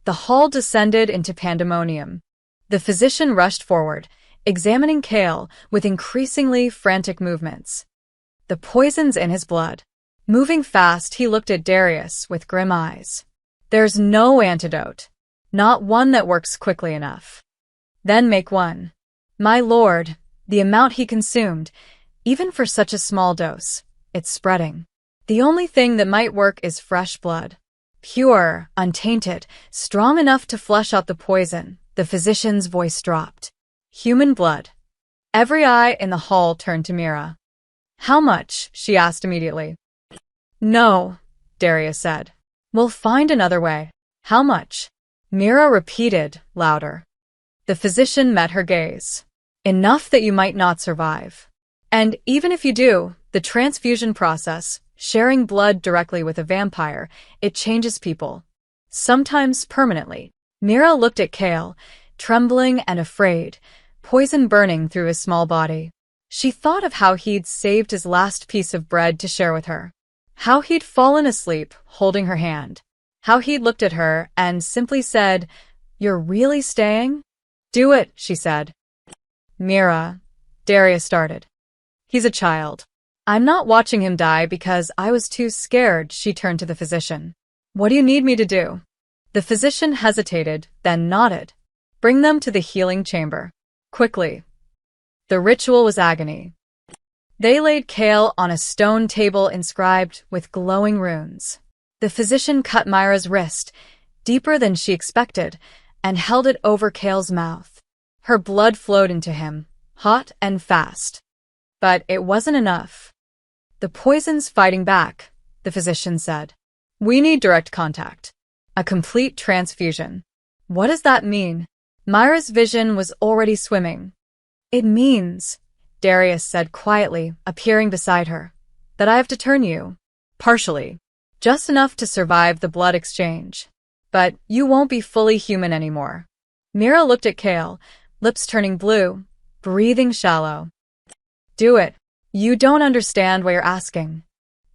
The hall descended into pandemonium. The physician rushed forward, examining Kale with increasingly frantic movements. The poison's in his blood. Moving fast, he looked at Darius with grim eyes. There's no antidote. Not one that works quickly enough. Then make one. My lord, the amount he consumed, even for such a small dose, it's spreading. The only thing that might work is fresh blood. Pure, untainted, strong enough to flush out the poison. The physician's voice dropped. Human blood. Every eye in the hall turned to Mira. How much? She asked immediately. No, Darius said. We'll find another way. How much? Mira repeated, louder. The physician met her gaze. Enough that you might not survive. And even if you do, the transfusion process, sharing blood directly with a vampire, it changes people. Sometimes permanently. Mira looked at Kale, trembling and afraid, poison burning through his small body. She thought of how he'd saved his last piece of bread to share with her. How he'd fallen asleep, holding her hand. How he'd looked at her and simply said, "You're really staying?" "Do it," she said. "Mira," Darius started. "He's a child. I'm not watching him die because I was too scared." She turned to the physician. "What do you need me to do?" The physician hesitated, then nodded. "Bring them to the healing chamber. Quickly." The ritual was agony. They laid Kale on a stone table inscribed with glowing runes. The physician cut Myra's wrist, deeper than she expected, and held it over Kale's mouth. Her blood flowed into him, hot and fast. But it wasn't enough. "The poison's fighting back," the physician said. "We need direct contact. A complete transfusion." "What does that mean?" Myra's vision was already swimming. "It means," Darius said quietly, appearing beside her, "that I have to turn you. Partially. Just enough to survive the blood exchange. But you won't be fully human anymore." Mira looked at Kale, lips turning blue, breathing shallow. "Do it. You don't understand what you're asking."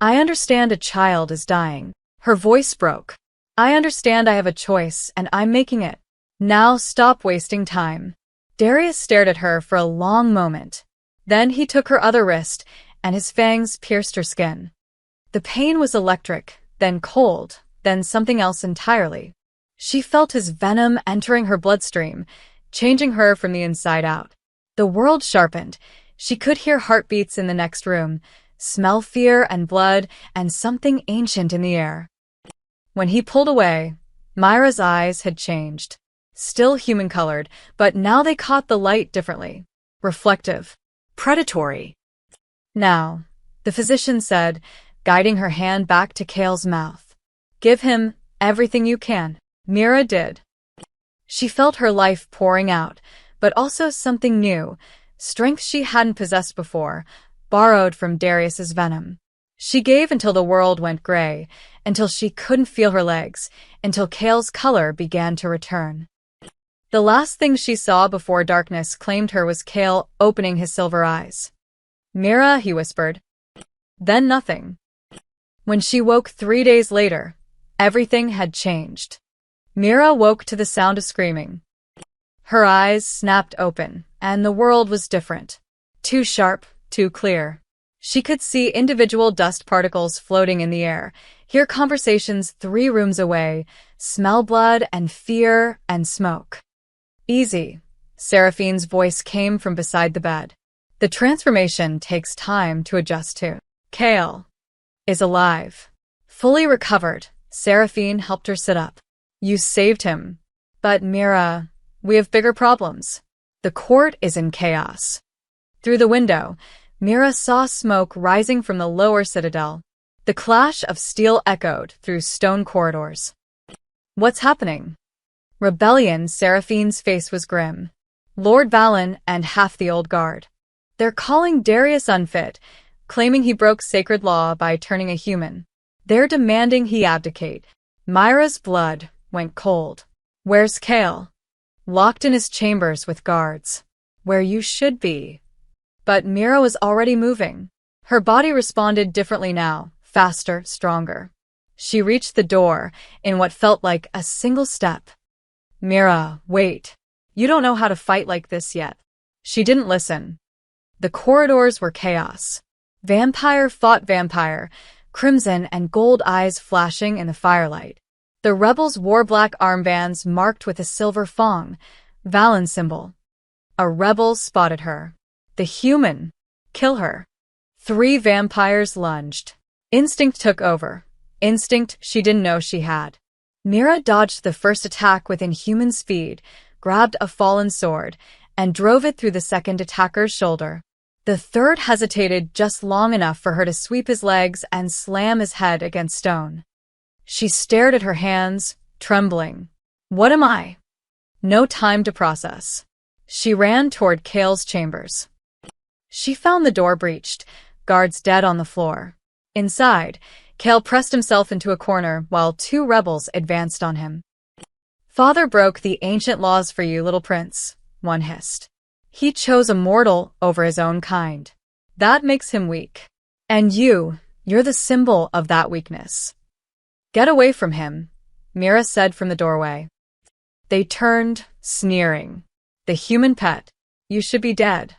"I understand a child is dying." Her voice broke. "I understand I have a choice, and I'm making it. Now stop wasting time." Darius stared at her for a long moment. Then he took her other wrist, and his fangs pierced her skin. The pain was electric, then cold, then something else entirely. She felt his venom entering her bloodstream, changing her from the inside out. The world sharpened. She could hear heartbeats in the next room, smell fear and blood, and something ancient in the air. When he pulled away, Myra's eyes had changed. Still human-colored, but now they caught the light differently. Reflective. Predatory. "Now," the physician said, guiding her hand back to Kale's mouth. "Give him everything you can." Mira did. She felt her life pouring out, but also something new, strength she hadn't possessed before, borrowed from Darius's venom. She gave until the world went gray, until she couldn't feel her legs, until Kale's color began to return. The last thing she saw before darkness claimed her was Kale opening his silver eyes. "Mira," he whispered. Then nothing. When she woke 3 days later, everything had changed. Mira woke to the sound of screaming. Her eyes snapped open, and the world was different. Too sharp, too clear. She could see individual dust particles floating in the air, hear conversations 3 rooms away, smell blood and fear and smoke. "Easy," Seraphine's voice came from beside the bed. "The transformation takes time to adjust to." Kale is alive. Fully recovered, Seraphine helped her sit up. "You saved him. But Mira, we have bigger problems. The court is in chaos." Through the window, Mira saw smoke rising from the lower citadel. The clash of steel echoed through stone corridors. "What's happening?" "Rebellion." Seraphine's face was grim. "Lord Valen and half the old guard. They're calling Darius unfit, claiming he broke sacred law by turning a human. They're demanding he abdicate." Myra's blood went cold. "Where's Kale?" "Locked in his chambers with guards." "Where you should be." But Mira was already moving. Her body responded differently now, faster, stronger. She reached the door in what felt like a single step. "Mira, wait. You don't know how to fight like this yet." She didn't listen. The corridors were chaos. Vampire fought vampire, crimson and gold eyes flashing in the firelight. The rebels wore black armbands marked with a silver fong, Valen's symbol. A rebel spotted her. The human. Kill her. 3 vampires lunged. Instinct took over. Instinct she didn't know she had. Mira dodged the first attack with inhuman speed, grabbed a fallen sword, and drove it through the second attacker's shoulder. The third hesitated just long enough for her to sweep his legs and slam his head against stone. She stared at her hands, trembling. "What am I?" No time to process. She ran toward Kale's chambers. She found the door breached, guards dead on the floor. Inside, Kale pressed himself into a corner while two rebels advanced on him. Father broke the ancient laws for you, little prince, one hissed. He chose a mortal over his own kind. That makes him weak. And you're the symbol of that weakness. Get away from him, Mira said from the doorway. They turned, sneering. The human pet, you should be dead.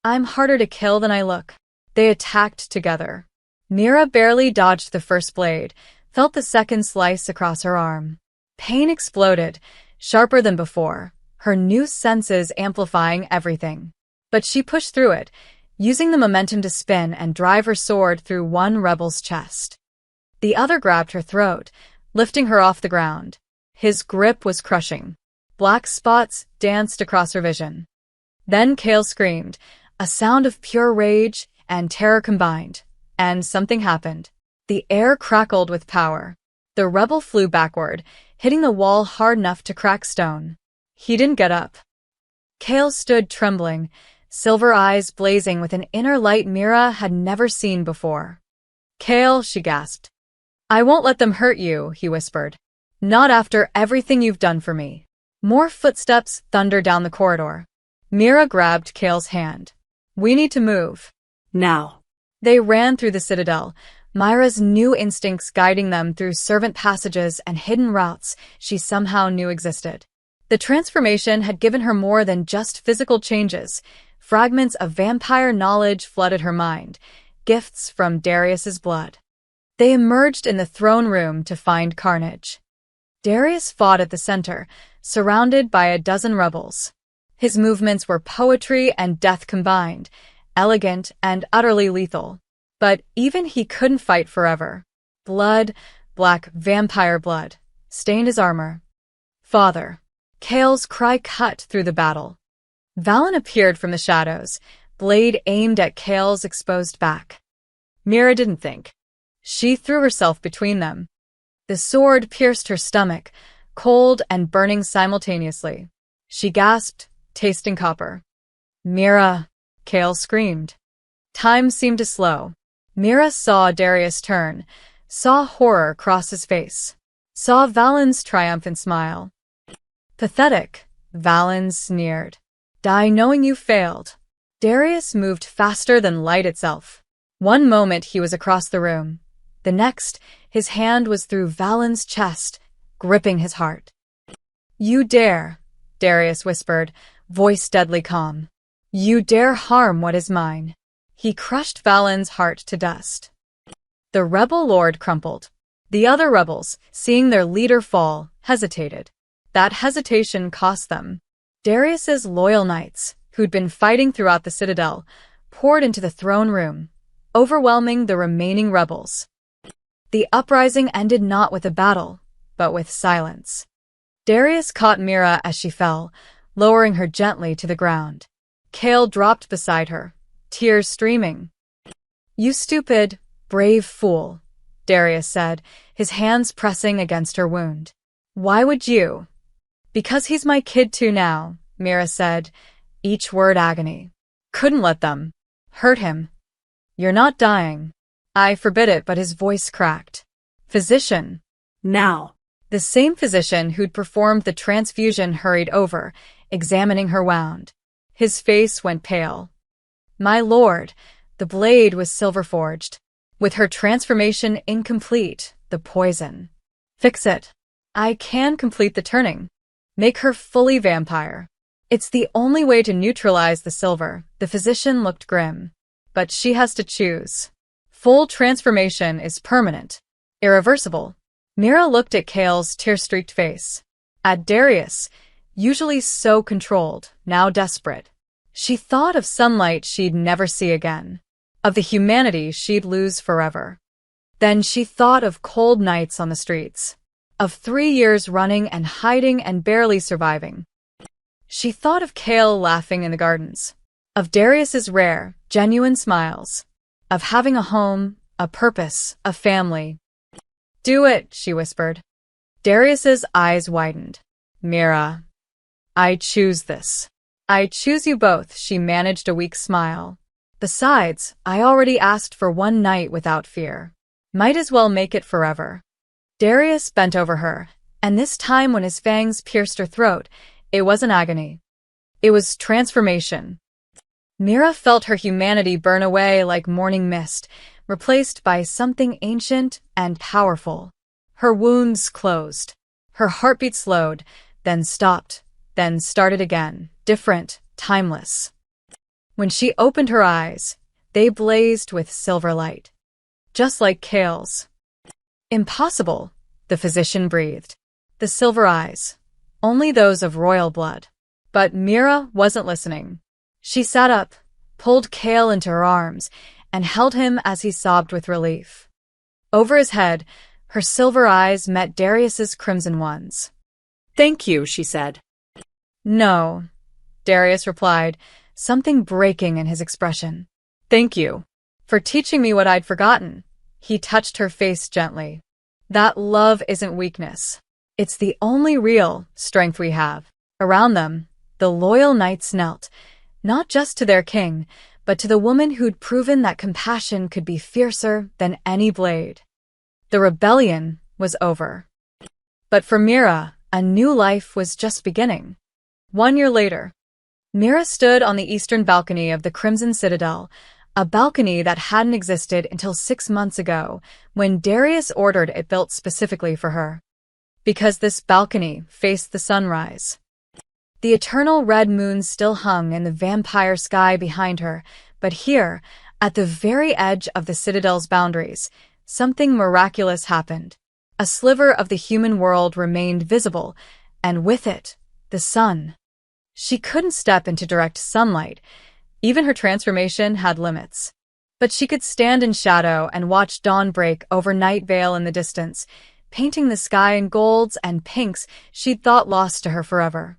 I'm harder to kill than I look. They attacked together. Mira barely dodged the first blade, felt the second slice across her arm. Pain exploded, sharper than before, her new senses amplifying everything. But she pushed through it, using the momentum to spin and drive her sword through one rebel's chest. The other grabbed her throat, lifting her off the ground. His grip was crushing. Black spots danced across her vision. Then Kale screamed, a sound of pure rage and terror combined, and something happened. The air crackled with power. The rebel flew backward, hitting the wall hard enough to crack stone. He didn't get up. Kale stood trembling, silver eyes blazing with an inner light Mira had never seen before. Kale, she gasped. I won't let them hurt you, he whispered. Not after everything you've done for me. More footsteps thundered down the corridor. Mira grabbed Kale's hand. We need to move. Now. They ran through the citadel, Myra's new instincts guiding them through servant passages and hidden routes she somehow knew existed. The transformation had given her more than just physical changes. Fragments of vampire knowledge flooded her mind, gifts from Darius's blood. They emerged in the throne room to find carnage. Darius fought at the center, surrounded by a dozen rebels. His movements were poetry and death combined, elegant and utterly lethal. But even he couldn't fight forever. Blood, black vampire blood, stained his armor. Father. Kale's cry cut through the battle. Valen appeared from the shadows, blade aimed at Kale's exposed back. Mira didn't think. She threw herself between them. The sword pierced her stomach, cold and burning simultaneously. She gasped, tasting copper. Mira, Kale screamed. Time seemed to slow. Mira saw Darius turn, saw horror cross his face, saw Valen's triumphant smile. Pathetic, Valen sneered. Die knowing you failed. Darius moved faster than light itself. One moment he was across the room. The next, his hand was through Valen's chest, gripping his heart. You dare, Darius whispered, voice deadly calm. You dare harm what is mine. He crushed Valen's heart to dust. The rebel lord crumpled. The other rebels, seeing their leader fall, hesitated. That hesitation cost them. Darius's loyal knights, who'd been fighting throughout the citadel, poured into the throne room, overwhelming the remaining rebels. The uprising ended not with a battle, but with silence. Darius caught Mira as she fell, lowering her gently to the ground. Kale dropped beside her, tears streaming. You stupid, brave fool, Darius said, his hands pressing against her wound. Why would you? Because he's my kid too now, Mira said, each word agony. Couldn't let them hurt him. You're not dying. I forbid it, but his voice cracked. Physician. Now. The same physician who'd performed the transfusion hurried over, examining her wound. His face went pale. My lord, the blade was silver-forged. With her transformation incomplete, the poison. Fix it. I can complete the turning. Make her fully vampire. It's the only way to neutralize the silver. The physician looked grim. But she has to choose. Full transformation is permanent. Irreversible. Mira looked at Kale's tear-streaked face. At Darius, usually so controlled, now desperate. She thought of sunlight she'd never see again. Of the humanity she'd lose forever. Then she thought of cold nights on the streets. Of 3 years running and hiding and barely surviving. She thought of Kale laughing in the gardens. Of Darius's rare, genuine smiles. Of having a home, a purpose, a family. Do it, she whispered. Darius's eyes widened. Mira. I choose this. I choose you both, she managed a weak smile. Besides, I already asked for one night without fear. Might as well make it forever. Darius bent over her, and this time when his fangs pierced her throat, it wasn't agony. It was transformation. Mira felt her humanity burn away like morning mist, replaced by something ancient and powerful. Her wounds closed. Her heartbeat slowed, then stopped, then started again, different, timeless. When she opened her eyes, they blazed with silver light. Just like Kale's. Impossible, the physician breathed. The silver eyes. Only those of royal blood. But Mira wasn't listening. She sat up, pulled Kale into her arms, and held him as he sobbed with relief. Over his head, her silver eyes met Darius's crimson ones. Thank you, she said. No, Darius replied, something breaking in his expression. Thank you for teaching me what I'd forgotten. He touched her face gently. That love isn't weakness. It's the only real strength we have. Around them, the loyal knights knelt, not just to their king, but to the woman who'd proven that compassion could be fiercer than any blade. The rebellion was over. But for Mira, a new life was just beginning. 1 year later, Mira stood on the eastern balcony of the Crimson Citadel, a balcony that hadn't existed until 6 months ago, when Darius ordered it built specifically for her. Because this balcony faced the sunrise. The eternal red moon still hung in the vampire sky behind her, but here, at the very edge of the Citadel's boundaries, something miraculous happened. A sliver of the human world remained visible, and with it, the sun. She couldn't step into direct sunlight. Even her transformation had limits. But she could stand in shadow and watch dawn break over Night Vale in the distance, painting the sky in golds and pinks she'd thought lost to her forever.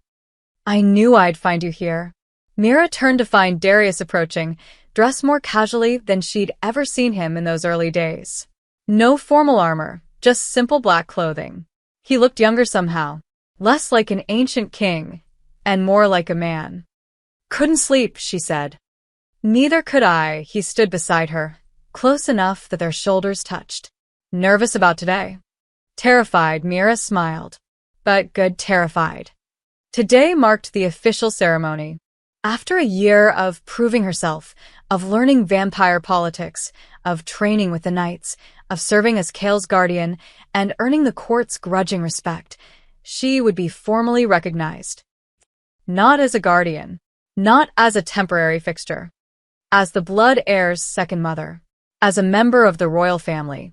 I knew I'd find you here. Mira turned to find Darius approaching, dressed more casually than she'd ever seen him in those early days. No formal armor, just simple black clothing. He looked younger somehow, less like an ancient king, and more like a man. Couldn't sleep, she said. Neither could I. He stood beside her, close enough that their shoulders touched. Nervous about today? Terrified, Mira smiled. But good terrified. Today marked the official ceremony. After a year of proving herself, of learning vampire politics, of training with the knights, of serving as Kale's guardian, and earning the court's grudging respect, she would be formally recognized. Not as a guardian, not as a temporary fixture, as the blood heir's second mother, as a member of the royal family.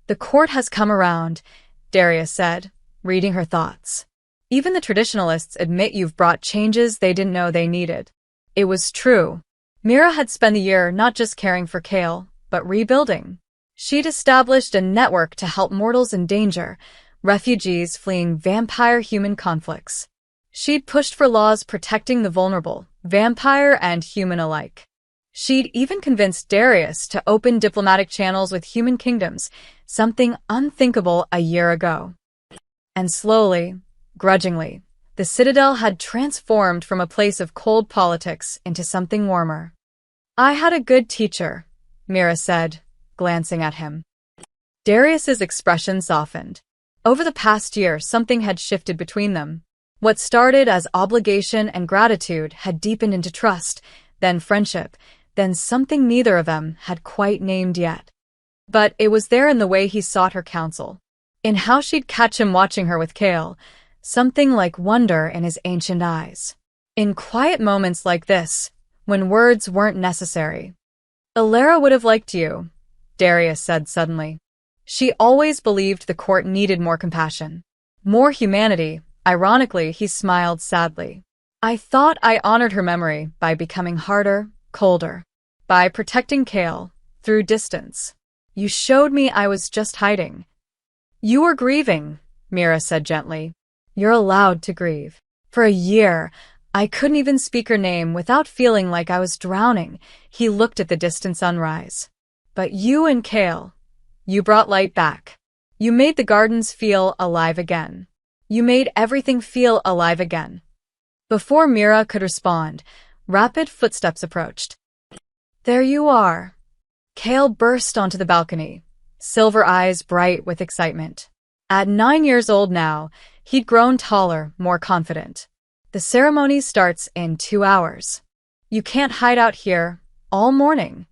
The court has come around, Darius said, reading her thoughts. Even the traditionalists admit you've brought changes they didn't know they needed. It was true. Mira had spent the year not just caring for Kale, but rebuilding. She'd established a network to help mortals in danger, refugees fleeing vampire-human conflicts. She'd pushed for laws protecting the vulnerable, vampire and human alike. She'd even convinced Darius to open diplomatic channels with human kingdoms, something unthinkable a year ago. And slowly, grudgingly, the Citadel had transformed from a place of cold politics into something warmer. I had a good teacher, Mira said, glancing at him. Darius's expression softened. Over the past year, something had shifted between them. What started as obligation and gratitude had deepened into trust, then friendship, then something neither of them had quite named yet. But it was there in the way he sought her counsel, in how she'd catch him watching her with Kale, something like wonder in his ancient eyes. In quiet moments like this, when words weren't necessary. Alara would have liked you, Darius said suddenly. She always believed the court needed more compassion, more humanity. Ironically, he smiled sadly. I thought I honored her memory by becoming harder, colder, by protecting Kale, through distance. You showed me I was just hiding. You were grieving, Mira said gently. You're allowed to grieve. For a year, I couldn't even speak her name without feeling like I was drowning. He looked at the distant sunrise. But you and Kale, you brought light back. You made the gardens feel alive again. You made everything feel alive again. Before Mira could respond, rapid footsteps approached. There you are. Kale burst onto the balcony, silver eyes bright with excitement. At 9 years old now, he'd grown taller, more confident. The ceremony starts in 2 hours. You can't hide out here all morning.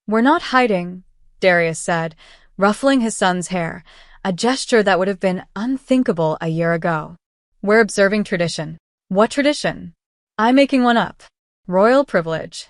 We're not hiding, Darius said, ruffling his son's hair, a gesture that would have been unthinkable a year ago. We're observing tradition. What tradition? I'm making one up. Royal privilege.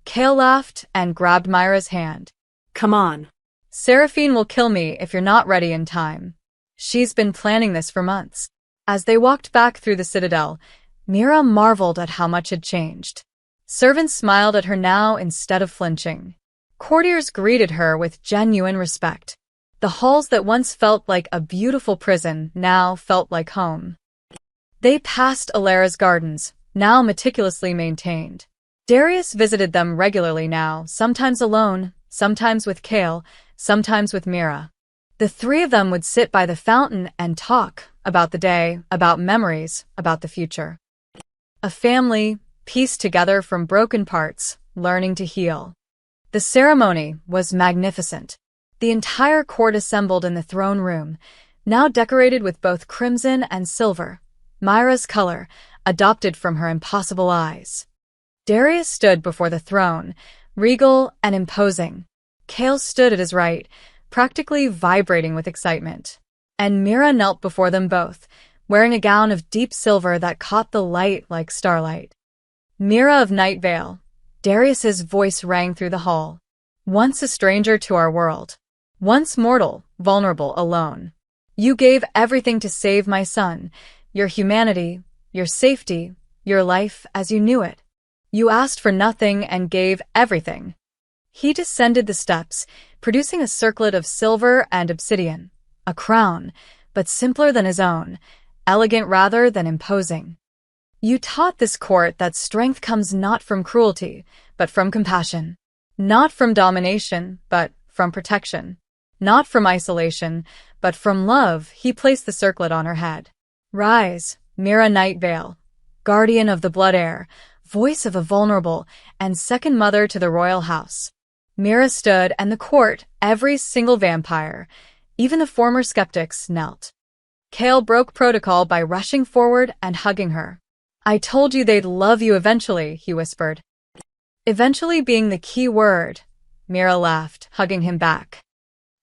Kale laughed and grabbed Myra's hand. Come on. Seraphine will kill me if you're not ready in time. She's been planning this for months. As they walked back through the citadel, Mira marveled at how much had changed. Servants smiled at her now instead of flinching. Courtiers greeted her with genuine respect. The halls that once felt like a beautiful prison now felt like home. They passed Alara's gardens, now meticulously maintained. Darius visited them regularly now, sometimes alone, sometimes with Kale, sometimes with Mira. The three of them would sit by the fountain and talk about the day, about memories, about the future. A family, pieced together from broken parts, learning to heal. The ceremony was magnificent. The entire court assembled in the throne room, now decorated with both crimson and silver, Myra's color, adopted from her impossible eyes. Darius stood before the throne, regal and imposing. Kale stood at his right, practically vibrating with excitement. And Mira knelt before them both, wearing a gown of deep silver that caught the light like starlight. Mira of Night Vale, Darius's voice rang through the hall. Once a stranger to our world. Once mortal, vulnerable, alone. You gave everything to save my son, your humanity, your safety, your life as you knew it. You asked for nothing and gave everything. He descended the steps, producing a circlet of silver and obsidian, a crown, but simpler than his own, elegant rather than imposing. You taught this court that strength comes not from cruelty, but from compassion. Not from domination, but from protection. Not from isolation, but from love. He placed the circlet on her head. Rise, Mira Night Vale, guardian of the blood heir, voice of a vulnerable, and second mother to the royal house. Mira stood, and the court, every single vampire, even the former skeptics, knelt. Kale broke protocol by rushing forward and hugging her. I told you they'd love you eventually, he whispered. Eventually being the key word, Mira laughed, hugging him back.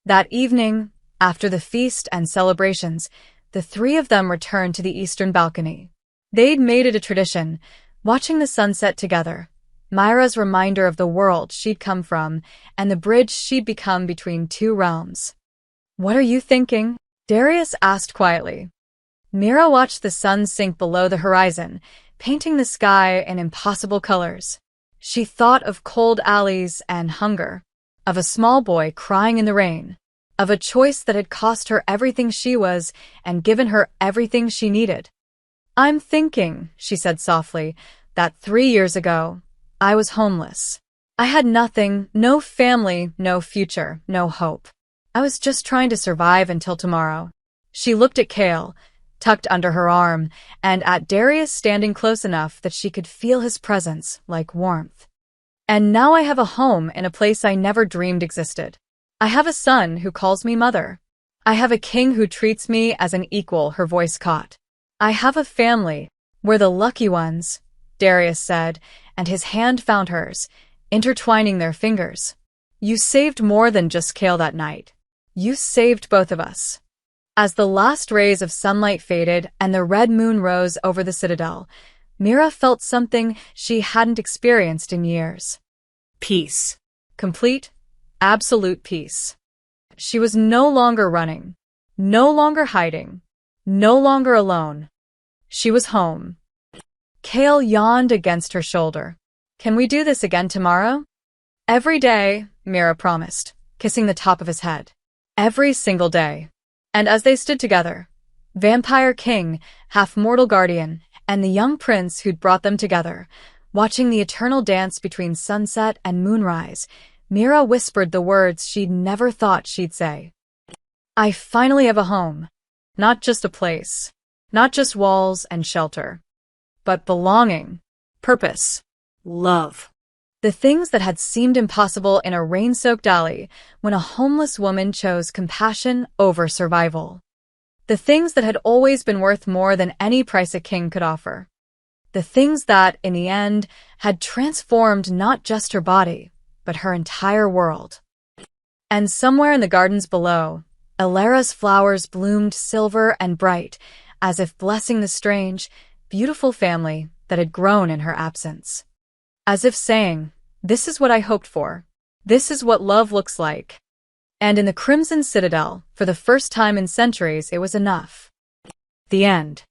That evening, after the feast and celebrations, the three of them returned to the eastern balcony. They'd made it a tradition, watching the sunset together, Myra's reminder of the world she'd come from and the bridge she'd become between two realms. What are you thinking? Darius asked quietly. Mira watched the sun sink below the horizon, painting the sky in impossible colors. She thought of cold alleys and hunger, of a small boy crying in the rain, of a choice that had cost her everything she was and given her everything she needed. I'm thinking, she said softly, that 3 years ago, I was homeless. I had nothing, no family, no future, no hope. I was just trying to survive until tomorrow. She looked at Kale, tucked under her arm, and at Darius standing close enough that she could feel his presence like warmth. And now I have a home in a place I never dreamed existed. I have a son who calls me mother. I have a king who treats me as an equal, her voice caught. I have a family. We're the lucky ones, Darius said, and his hand found hers, intertwining their fingers. You saved more than just Kale that night. You saved both of us. As the last rays of sunlight faded and the red moon rose over the citadel, Mira felt something she hadn't experienced in years. Peace. Complete, absolute peace. She was no longer running, no longer hiding, no longer alone. She was home. Kale yawned against her shoulder. Can we do this again tomorrow? Every day, Mira promised, kissing the top of his head. Every single day. And as they stood together, Vampire King, half-mortal guardian, and the young prince who'd brought them together, watching the eternal dance between sunset and moonrise, Mira whispered the words she'd never thought she'd say. I finally have a home. Not just a place. Not just walls and shelter. But belonging. Purpose. Love. The things that had seemed impossible in a rain-soaked alley when a homeless woman chose compassion over survival. The things that had always been worth more than any price a king could offer. The things that, in the end, had transformed not just her body, but her entire world. And somewhere in the gardens below, Elara's flowers bloomed silver and bright, as if blessing the strange, beautiful family that had grown in her absence. As if saying, "This is what I hoped for. This is what love looks like." And in the Crimson Citadel, for the first time in centuries, it was enough. The end.